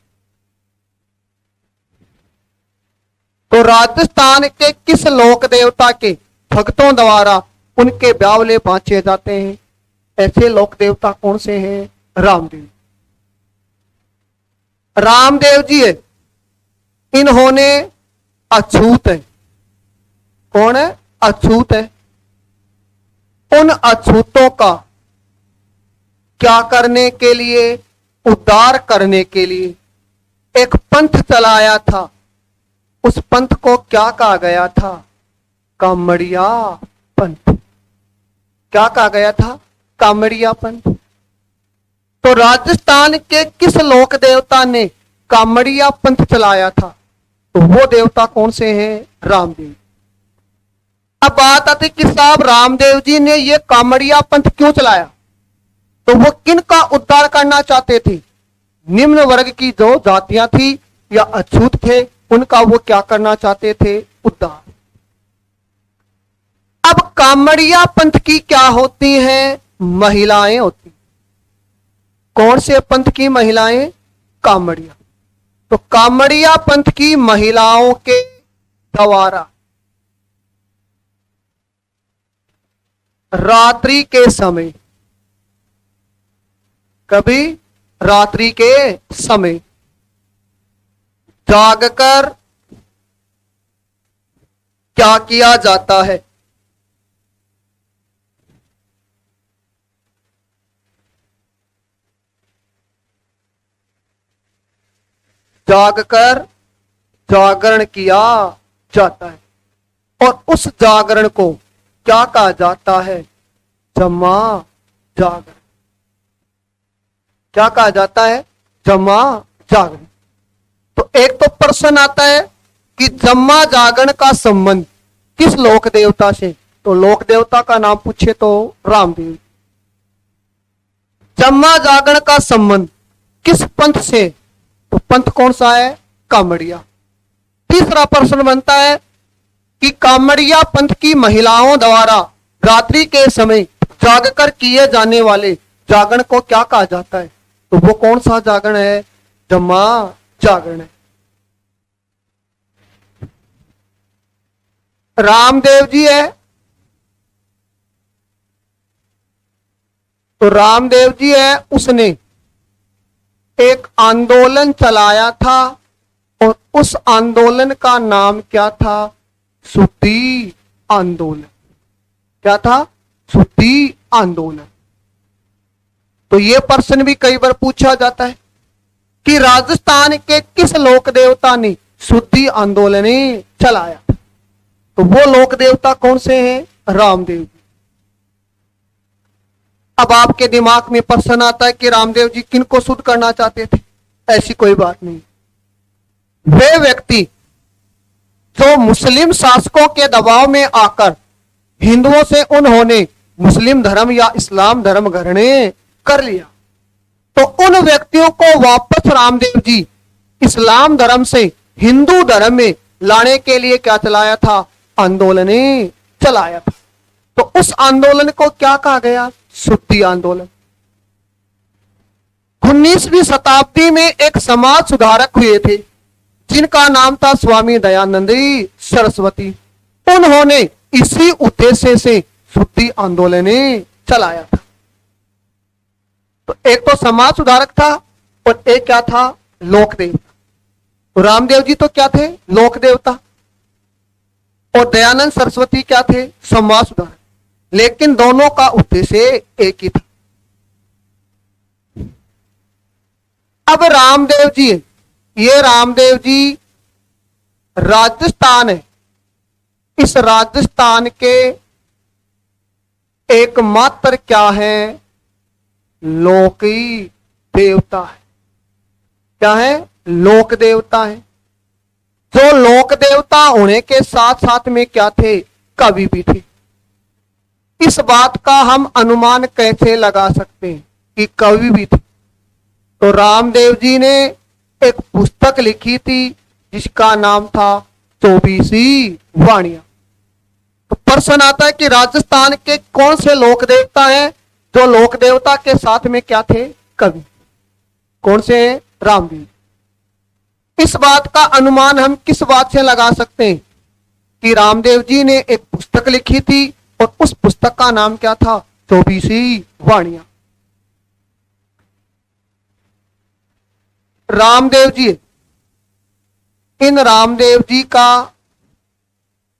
तो राजस्थान के किस लोक देवता के भक्तों द्वारा उनके ब्यावले बांचे जाते हैं? ऐसे लोक देवता कौन से हैं? रामदेव। रामदेव जी है, इन्होंने अछूत है। कौन है? अछूत है। उन अछूतों का क्या करने के लिए? उद्धार करने के लिए एक पंथ चलाया था। उस पंथ को क्या कहा गया था? कामड़िया पंथ। क्या कहा गया था? कामड़िया पंथ। तो राजस्थान के किस लोक देवता ने कामड़िया पंथ चलाया था? तो वो देवता कौन से हैं? रामदेव। अब बात आती कि साहब रामदेव जी ने ये कामड़िया पंथ क्यों चलाया? तो वो किन का उद्धार करना चाहते थे? निम्न वर्ग की जो जातियां थी या अछूत थे उनका वो क्या करना चाहते थे? उद्धार। अब कामड़िया पंथ की क्या होती हैं? महिलाएं होती। कौन से पंथ की महिलाएं? कामड़िया। तो कामड़िया पंथ की महिलाओं के द्वारा रात्रि के समय, कभी रात्रि के समय जागकर क्या किया जाता है? जागकर जागरण किया जाता है। और उस जागरण को क्या कहा जाता है? जमा जागरण। क्या कहा जाता है? जमा जागरण। तो एक तो प्रश्न आता है कि जमा जागरण का संबंध किस लोक देवता से? तो लोक देवता का नाम पूछे तो रामदेव। जमा जागरण का संबंध किस पंथ से? तो पंथ कौन सा है? कामड़िया। तीसरा प्रश्न बनता है कि कामड़िया पंथ की महिलाओं द्वारा रात्रि के समय जागकर किए जाने वाले जागरण को क्या कहा जाता है? तो वो कौन सा जागरण है? जमा जागरण है। रामदेव जी है, तो रामदेव जी है, उसने एक आंदोलन चलाया था और उस आंदोलन का नाम क्या था? शुद्धि आंदोलन। क्या था? शुद्धि आंदोलन। तो यह प्रश्न भी कई बार पूछा जाता है कि राजस्थान के किस लोक देवता ने शुद्धि आंदोलन चलाया? तो वो लोक देवता कौन से हैं? रामदेव जी। अब आपके दिमाग में प्रश्न आता है कि रामदेव जी किनको शुद्ध करना चाहते थे? ऐसी कोई बात नहीं। वे व्यक्ति जो मुस्लिम शासकों के दबाव में आकर हिंदुओं से उन्होंने मुस्लिम धर्म या इस्लाम धर्म ग्रहण कर लिया, तो उन व्यक्तियों को वापस रामदेव जी इस्लाम धर्म से हिंदू धर्म में लाने के लिए क्या चलाया था? आंदोलन चलाया था। तो उस आंदोलन को क्या कहा गया? शुद्धि आंदोलन। 19वीं शताब्दी में एक समाज सुधारक हुए थे जिनका नाम था स्वामी दयानंद सरस्वती। उन्होंने इसी उद्देश्य से शुद्धि आंदोलन चलाया था। तो एक तो समाज सुधारक था और एक क्या था? लोक देवता। तो रामदेव जी तो क्या थे? लोक देवता। और दयानंद सरस्वती क्या थे? समाज सुधारक। लेकिन दोनों का उद्देश्य एक ही था। अब रामदेव जी, ये रामदेव जी राजस्थान है, इस राजस्थान के एकमात्र क्या है? लोकी देवता है। क्या है? लोक देवता है। जो लोक देवता होने के साथ साथ में क्या थे? कवि भी थे। इस बात का हम अनुमान कैसे लगा सकते हैं कि कवि भी थे? तो रामदेव जी ने एक पुस्तक लिखी थी जिसका नाम था 24 वाणियां। तो प्रश्न आता है कि राजस्थान के कौन से लोक देवता हैं जो लोक देवता के साथ में क्या थे? कवि। कौन से हैं? रामदेव। इस बात का अनुमान हम किस बात से लगा सकते हैं कि रामदेव जी ने एक पुस्तक लिखी थी और उस पुस्तक का नाम क्या था? 24 वाणियां। रामदेव जी, इन रामदेव जी का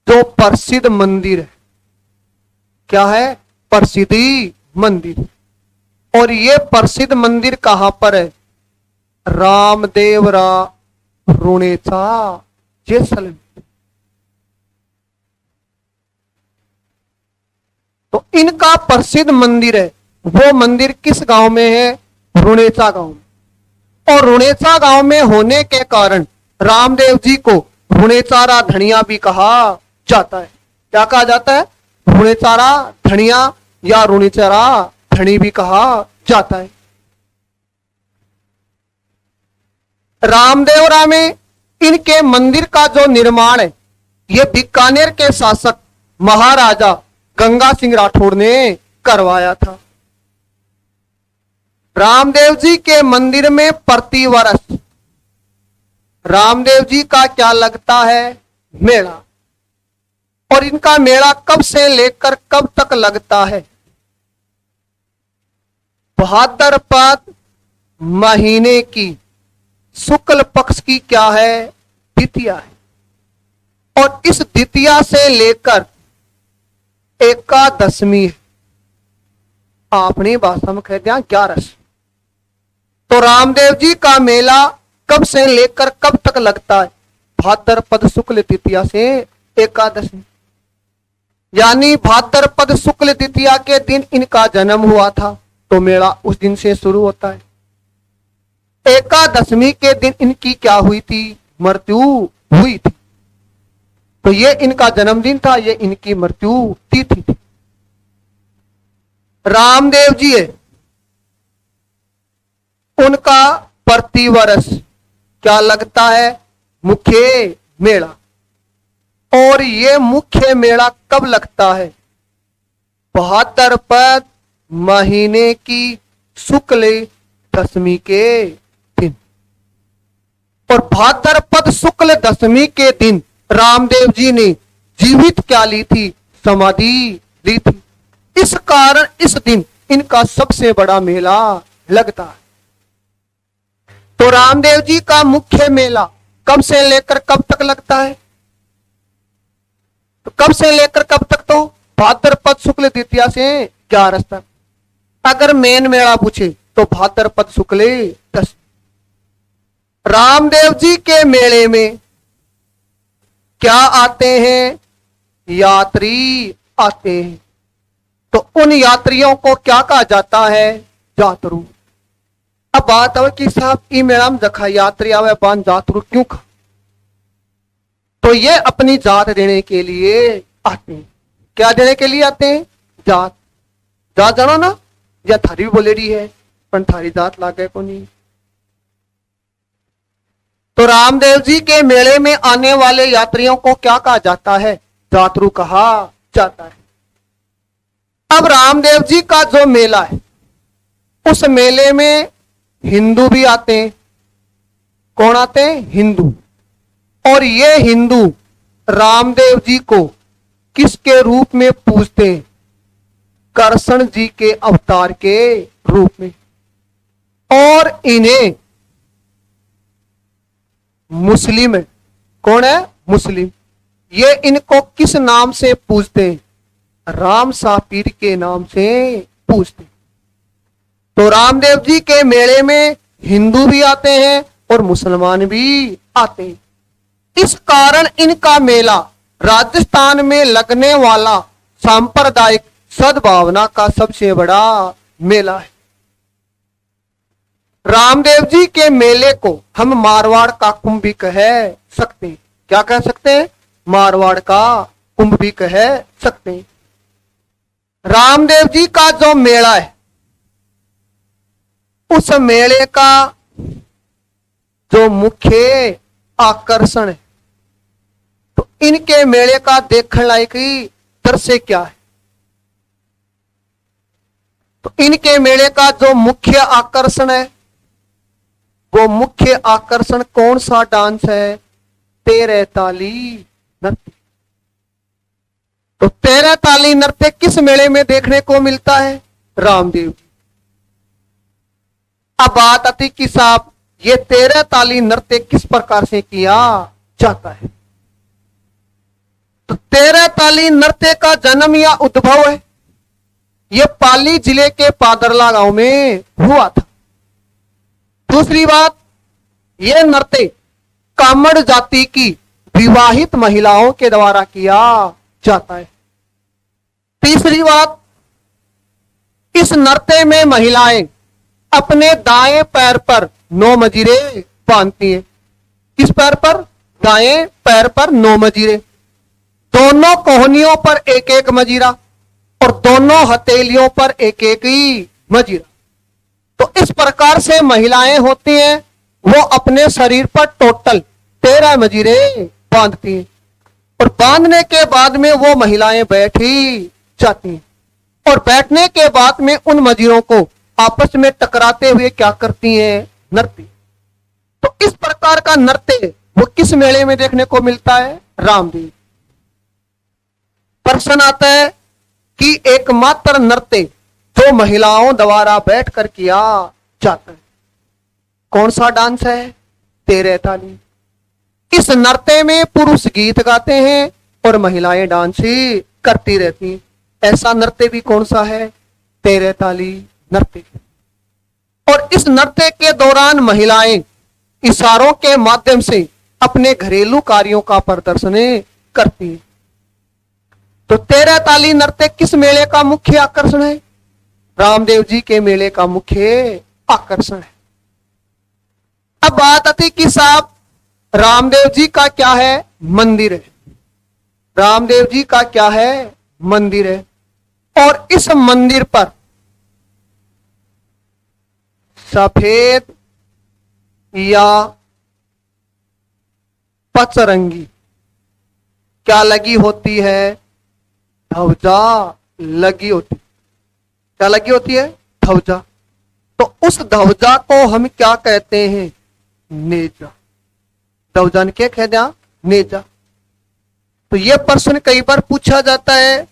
जो प्रसिद्ध मंदिर है, क्या है? प्रसिद्धि मंदिर। और ये प्रसिद्ध मंदिर कहां पर है? रामदेवरा रुणेचा, जैसलमेर। तो इनका प्रसिद्ध मंदिर है, वो मंदिर किस गांव में है? रुणेचा गांव में। और रुणेचा गांव में होने के कारण रामदेव जी को रुणेचारा धनिया भी कहा जाता है। क्या कहा जाता है? रुणेचारा धनिया या रुणेचारा धनी भी कहा जाता है। रामदेवरा में इनके मंदिर का जो निर्माण है, यह बीकानेर के शासक महाराजा गंगा सिंह राठौड़ ने करवाया था। रामदेव जी के मंदिर में प्रति वर्ष रामदेव जी का क्या लगता है? मेला। और इनका मेला कब से लेकर कब तक लगता है? भाद्रपद महीने की शुक्ल पक्ष की क्या है? द्वितीया है। और इस द्वितीया से लेकर एकादशमी अपनी भाषा में कहते हैं 11। तो रामदेव जी का मेला कब से लेकर कब तक लगता है? भाद्रपद शुक्ल द्वितीया से एकादशी, यानी भाद्रपद शुक्ल द्वितीया के दिन इनका जन्म हुआ था, तो मेला उस दिन से शुरू होता है। एकादशमी के दिन इनकी क्या हुई थी? मृत्यु हुई थी। तो ये इनका जन्मदिन था, ये इनकी मृत्यु तिथि थी। रामदेव जी है, उनका प्रतिवर्ष क्या लगता है? मुख्य मेला। और ये मुख्य मेला कब लगता है? भाद्रपद महीने की शुक्ल दशमी के दिन। और भाद्रपद शुक्ल दशमी के दिन रामदेव जी ने जीवित क्या ली थी? समाधि ली थी। इस कारण इस दिन इनका सबसे बड़ा मेला लगता है। तो रामदेव जी का मुख्य मेला कब से लेकर कब तक लगता है? तो कब से लेकर कब तक? तो भाद्रपद शुक्ल द्वितीया से 11 तक। अगर मेन मेला पूछे तो भाद्रपद शुक्ल 10। रामदेव जी के मेले में क्या आते हैं? यात्री आते हैं। तो उन यात्रियों को क्या कहा जाता है? जातरू। अब बात है कि साहब ई मेला में जखा यात्री आवे बान जातरू क्यों खा? तो ये अपनी जात देने के लिए आते हैं। क्या देने के लिए आते हैं? जात। जात जानो ना, या थारी भी बोलेरी है पर थारी जात लागे को नहीं। तो रामदेव जी के मेले में आने वाले यात्रियों को क्या कहा जाता है? जातरू कहा जाता है। अब रामदेव जी का जो मेला है, उस मेले में हिंदू भी आते हैं। कौन आते हैं? हिंदू। और ये हिंदू रामदेव जी को किसके रूप में पूजते हैं? कृष्ण जी के अवतार के रूप में। और इन्हें मुस्लिम है। कौन है? मुस्लिम। ये इनको किस नाम से पूजते हैं? राम शाह पीर के नाम से पूजते। तो रामदेव जी के मेले में हिंदू भी आते हैं और मुसलमान भी आते हैं। इस कारण इनका मेला राजस्थान में लगने वाला सांप्रदायिक सद्भावना का सबसे बड़ा मेला है। रामदेव जी के मेले को हम मारवाड़ का कुंभ भी कह सकते हैं। क्या कह सकते हैं? मारवाड़ का कुंभ भी कह सकते हैं। रामदेव जी का जो मेला है, उस मेले का जो मुख्य आकर्षण है, तो इनके मेले का देखने लायक दृश्य क्या है? तो इनके मेले का जो मुख्य आकर्षण है, वो मुख्य आकर्षण कौन सा डांस है? 13 ताली नृत्य। तो 13 ताली नृत्य किस मेले में देखने को मिलता है? रामदेव जी। अब बात आती कि साहब ये 13 ताली नृत्य किस प्रकार से किया जाता है? तो 13 ताली नृत्य का जन्म या उद्भव है, ये पाली जिले के पादरला गांव में हुआ था। दूसरी बात, यह नृत्य कामड़ जाति की विवाहित महिलाओं के द्वारा किया जाता है। तीसरी बात, इस नृत्य में महिलाएं अपने दाएं पैर पर 9 मजीरे बांधती हैं। किस पैर पर? दाएं पैर पर 9 मजीरे। दोनों कोहनियों पर एक एक मजीरा और दोनों हथेलियों पर एक एक ही मजीरा। तो इस प्रकार से महिलाएं होती हैं, वो अपने शरीर पर टोटल 13 मजीरे बांधती हैं। और बांधने के बाद में वो महिलाएं बैठी जाती हैं। और बैठने के बाद में उन मजीरों को आपस में टकराते हुए क्या करती हैं? नृत्य। तो इस प्रकार का नृत्य वो किस मेले में देखने को मिलता है? रामदेव। प्रश्न आता है कि एकमात्र नृत्य जो महिलाओं द्वारा बैठकर किया जाता है, कौन सा डांस है? 13 ताली। इस नृत्य में पुरुष गीत गाते हैं और महिलाएं डांस ही करती रहती हैं। ऐसा नृत्य भी कौन सा है? तेरे ताली नृत्य। और इस नृत्य के दौरान महिलाएं इशारों के माध्यम से अपने घरेलू कार्यों का प्रदर्शन करती हैं। तो तेरे ताली नृत्य किस मेले का मुख्य आकर्षण है? रामदेव जी के मेले का मुख्य आकर्षण है। अब बात आती कि साहब रामदेव जी का क्या है? मंदिर है। रामदेव जी का क्या है? मंदिर है। और इस मंदिर पर सफेद या पचरंगी क्या लगी होती है? ध्वजा लगी होती। क्या लगी होती है? ध्वजा। तो उस ध्वजा को हम क्या कहते हैं? नेजा। ध्वजा ने क्या कह दिया? नेजा। तो यह प्रश्न कई बार पूछा जाता है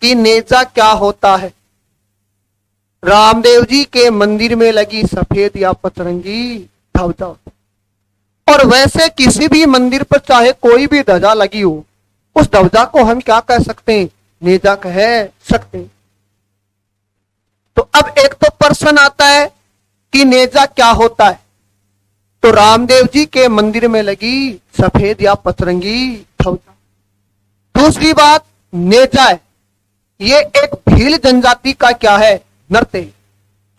कि नेजा क्या होता है? रामदेव जी के मंदिर में लगी सफेद या पचरंगी ध्वजा होती। और वैसे किसी भी मंदिर पर चाहे कोई भी ध्वजा लगी हो, उस ध्वजा को हम क्या कह सकते हैं? नेजा कह सकते हैं। तो अब एक तो प्रश्न आता है कि नेजा क्या होता है? तो रामदेव जी के मंदिर में लगी सफेद या पचरंगी ध्वजा। दूसरी बात, नेजा है, ये एक भील जनजाति का क्या है? नृत्य।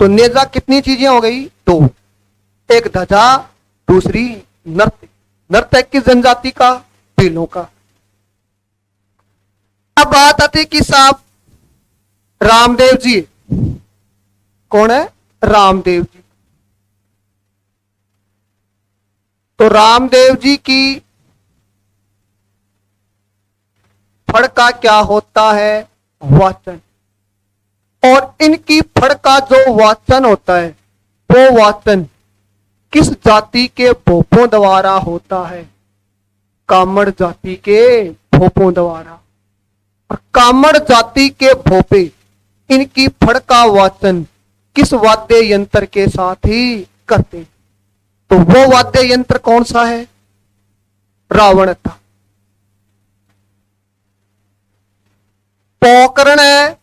तो नेजा कितनी चीजें हो गई? दो। एक ध्वजा, दूसरी नृत्य। नृत्य किस जनजाति का? भीलों का। अब बात आती कि साहब रामदेव जी कौन है? रामदेव जी। तो रामदेव जी की फड़ का क्या होता है? वाचन। और इनकी फड़ का जो वाचन होता है, वो वाचन किस जाति के भोपों द्वारा होता है? कामड़ जाति के भोपों द्वारा। और कामड़ जाति के भोपे इनकी फड़ का वाचन किस वाद्य यंत्र के साथ ही करते? तो वो वाद्य यंत्र कौन सा है? रावण था। पोकरण है,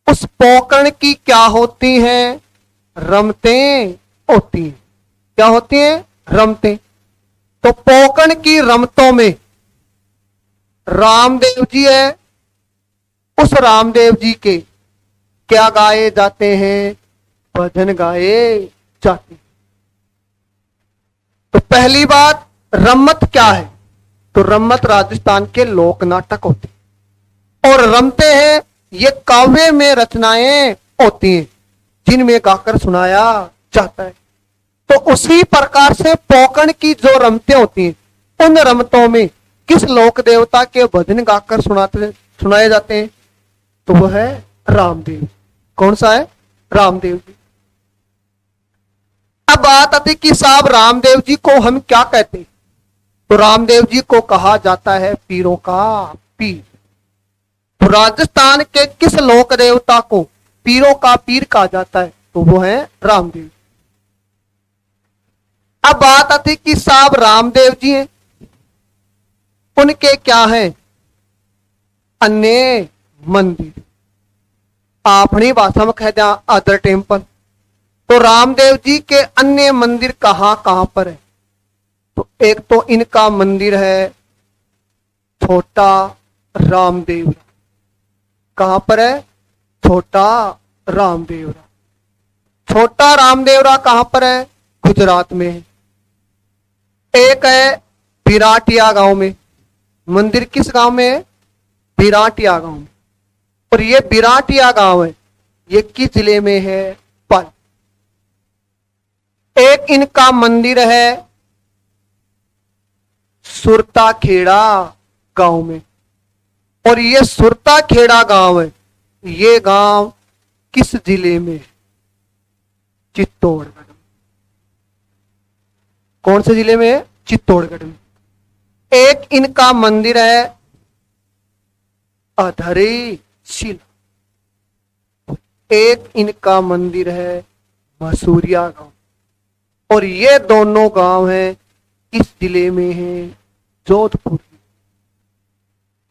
उस पोकरण की क्या होती हैं? रमतें होती हैं। क्या होती हैं? रमतें। तो पोकरण की रमतों में रामदेव जी है, उस रामदेव जी के क्या गाए जाते हैं? भजन गाए जाते हैं। तो पहली बात, रम्मत क्या है? तो रम्मत राजस्थान के लोक नाटक होते हैं। और रमते हैं, ये काव्य में रचनाएं होती हैं जिनमें गाकर सुनाया जाता है। तो उसी प्रकार से पोकरण की जो रमतें होती हैं, उन रमतों में किस लोक देवता के भजन गाकर सुनाए जाते हैं? तो वह है रामदेव। कौन सा है? रामदेव जी। अब बात आती कि साहब रामदेव जी को हम क्या कहते हैं? तो रामदेव जी को कहा जाता है पीरों का पीर। तो राजस्थान के किस लोक देवता को पीरों का पीर कहा जाता है? तो वो है रामदेव। अब बात आती कि साहब रामदेव जी हैं, उनके क्या है? अन्य मंदिर। अपनी भाषा में कह दिया अदर टेम्पल। तो रामदेव जी के अन्य मंदिर कहां कहां पर है? तो एक तो इनका मंदिर है छोटा रामदेवरा। कहां पर है? छोटा रामदेवरा। छोटा रामदेवरा कहां पर है? गुजरात में है। एक है बिराटिया गांव में। मंदिर किस गांव में है? बिराटिया गांव में। और ये बिराटिया गांव है, ये किस जिले में है? पल। एक इनका मंदिर है सुरता खेड़ा गांव में। और ये सुरता खेड़ा गांव है, ये गांव किस जिले में? चित्तौड़गढ़। कौन से जिले में है? चित्तौड़गढ़ में। एक इनका मंदिर है अधरी शिला। एक इनका मंदिर है मसूरिया गांव। और ये दोनों गांव हैं किस जिले में है? जोधपुर।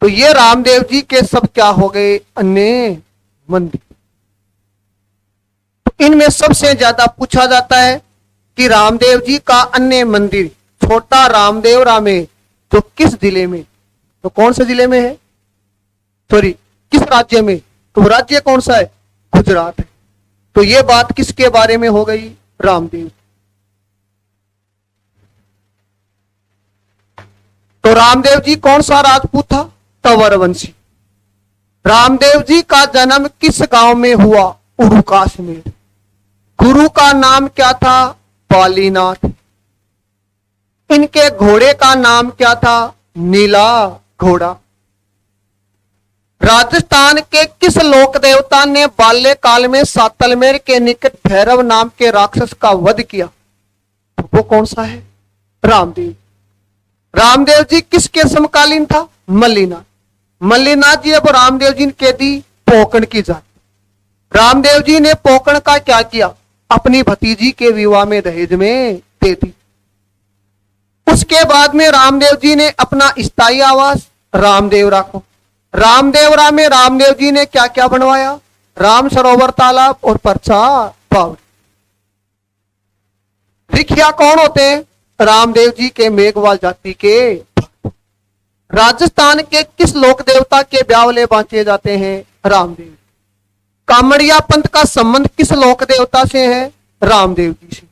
तो ये रामदेव जी के सब क्या हो गए? अन्य मंदिर। तो इनमें सबसे ज्यादा पूछा जाता है कि रामदेव जी का अन्य मंदिर छोटा रामदेवरा में तो किस जिले में? तो कौन से जिले में है? सॉरी, किस राज्य में? तो राज्य कौन सा है? गुजरात है। तो ये बात किसके बारे में हो गई? रामदेव। तो रामदेव जी कौन सा राजपूत था? तंवर वंशी। रामदेव जी का जन्म किस गांव में हुआ? उरु कश्मीर। गुरु का नाम क्या था? बालीनाथ। इनके घोड़े का नाम क्या था? नीला घोड़ा। राजस्थान के किस लोक देवता ने बाल्यकाल में सातलमेर के निकट भैरव नाम के राक्षस का वध किया? तो वो कौन सा है? रामदेव। रामदेव जी किसके समकालीन था? मल्लीनाथ। मल्लीनाथ जी अब रामदेव जी के दी पोकण की जाति। रामदेव जी ने पोकण का क्या किया? अपनी भतीजी के विवाह में दहेज में दे दी। उसके बाद में रामदेव जी ने अपना स्थायी आवास रामदेवरा को, रामदेवरा में रामदेव जी ने क्या क्या बनवाया? राम सरोवर तालाब और परछा बावड़ी। रिखिया कौन होते हैं? रामदेव जी के मेघवाल जाति के। राजस्थान के किस लोक देवता के ब्यावले बांचे जाते हैं? रामदेव। कामड़िया पंथ का संबंध किस लोक देवता से है? रामदेव जी से।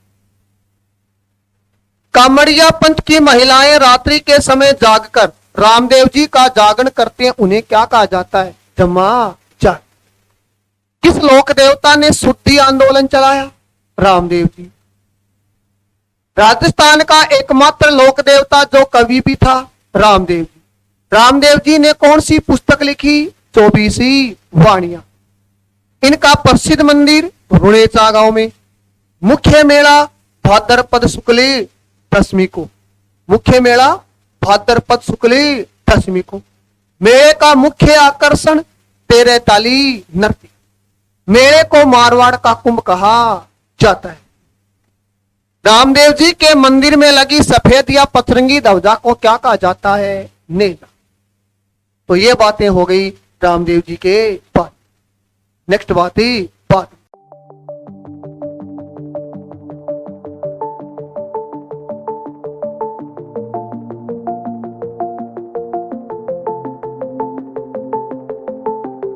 कामड़िया पंथ की महिलाएं रात्रि के समय जागकर रामदेव जी का जागरण करते हैं, उन्हें क्या कहा जाता है? जमा जाग। किस लोक देवता ने शुद्धि आंदोलन चलाया? रामदेव जी। राजस्थान का एकमात्र लोक देवता जो कवि भी था? रामदेव जी। रामदेव जी ने कौन सी पुस्तक लिखी? 24 वाणियां। इनका प्रसिद्ध मंदिर रुणेचा गांव में। मुख्य मेला भाद्रपद शुक्ल दशमी को। मुख्य मेला भाद्रपद शुक्ल दशमी को। मेले का मुख्य आकर्षण 13 ताली नृत्य। मेले को मारवाड़ का कुंभ कहा जाता है। रामदेव जी के मंदिर में लगी सफेद या पथरंगी ध्वजा को क्या कहा जाता है? नेजा। तो ये बातें हो गई रामदेव जी के बाद। नेक्स्ट बात ही बात।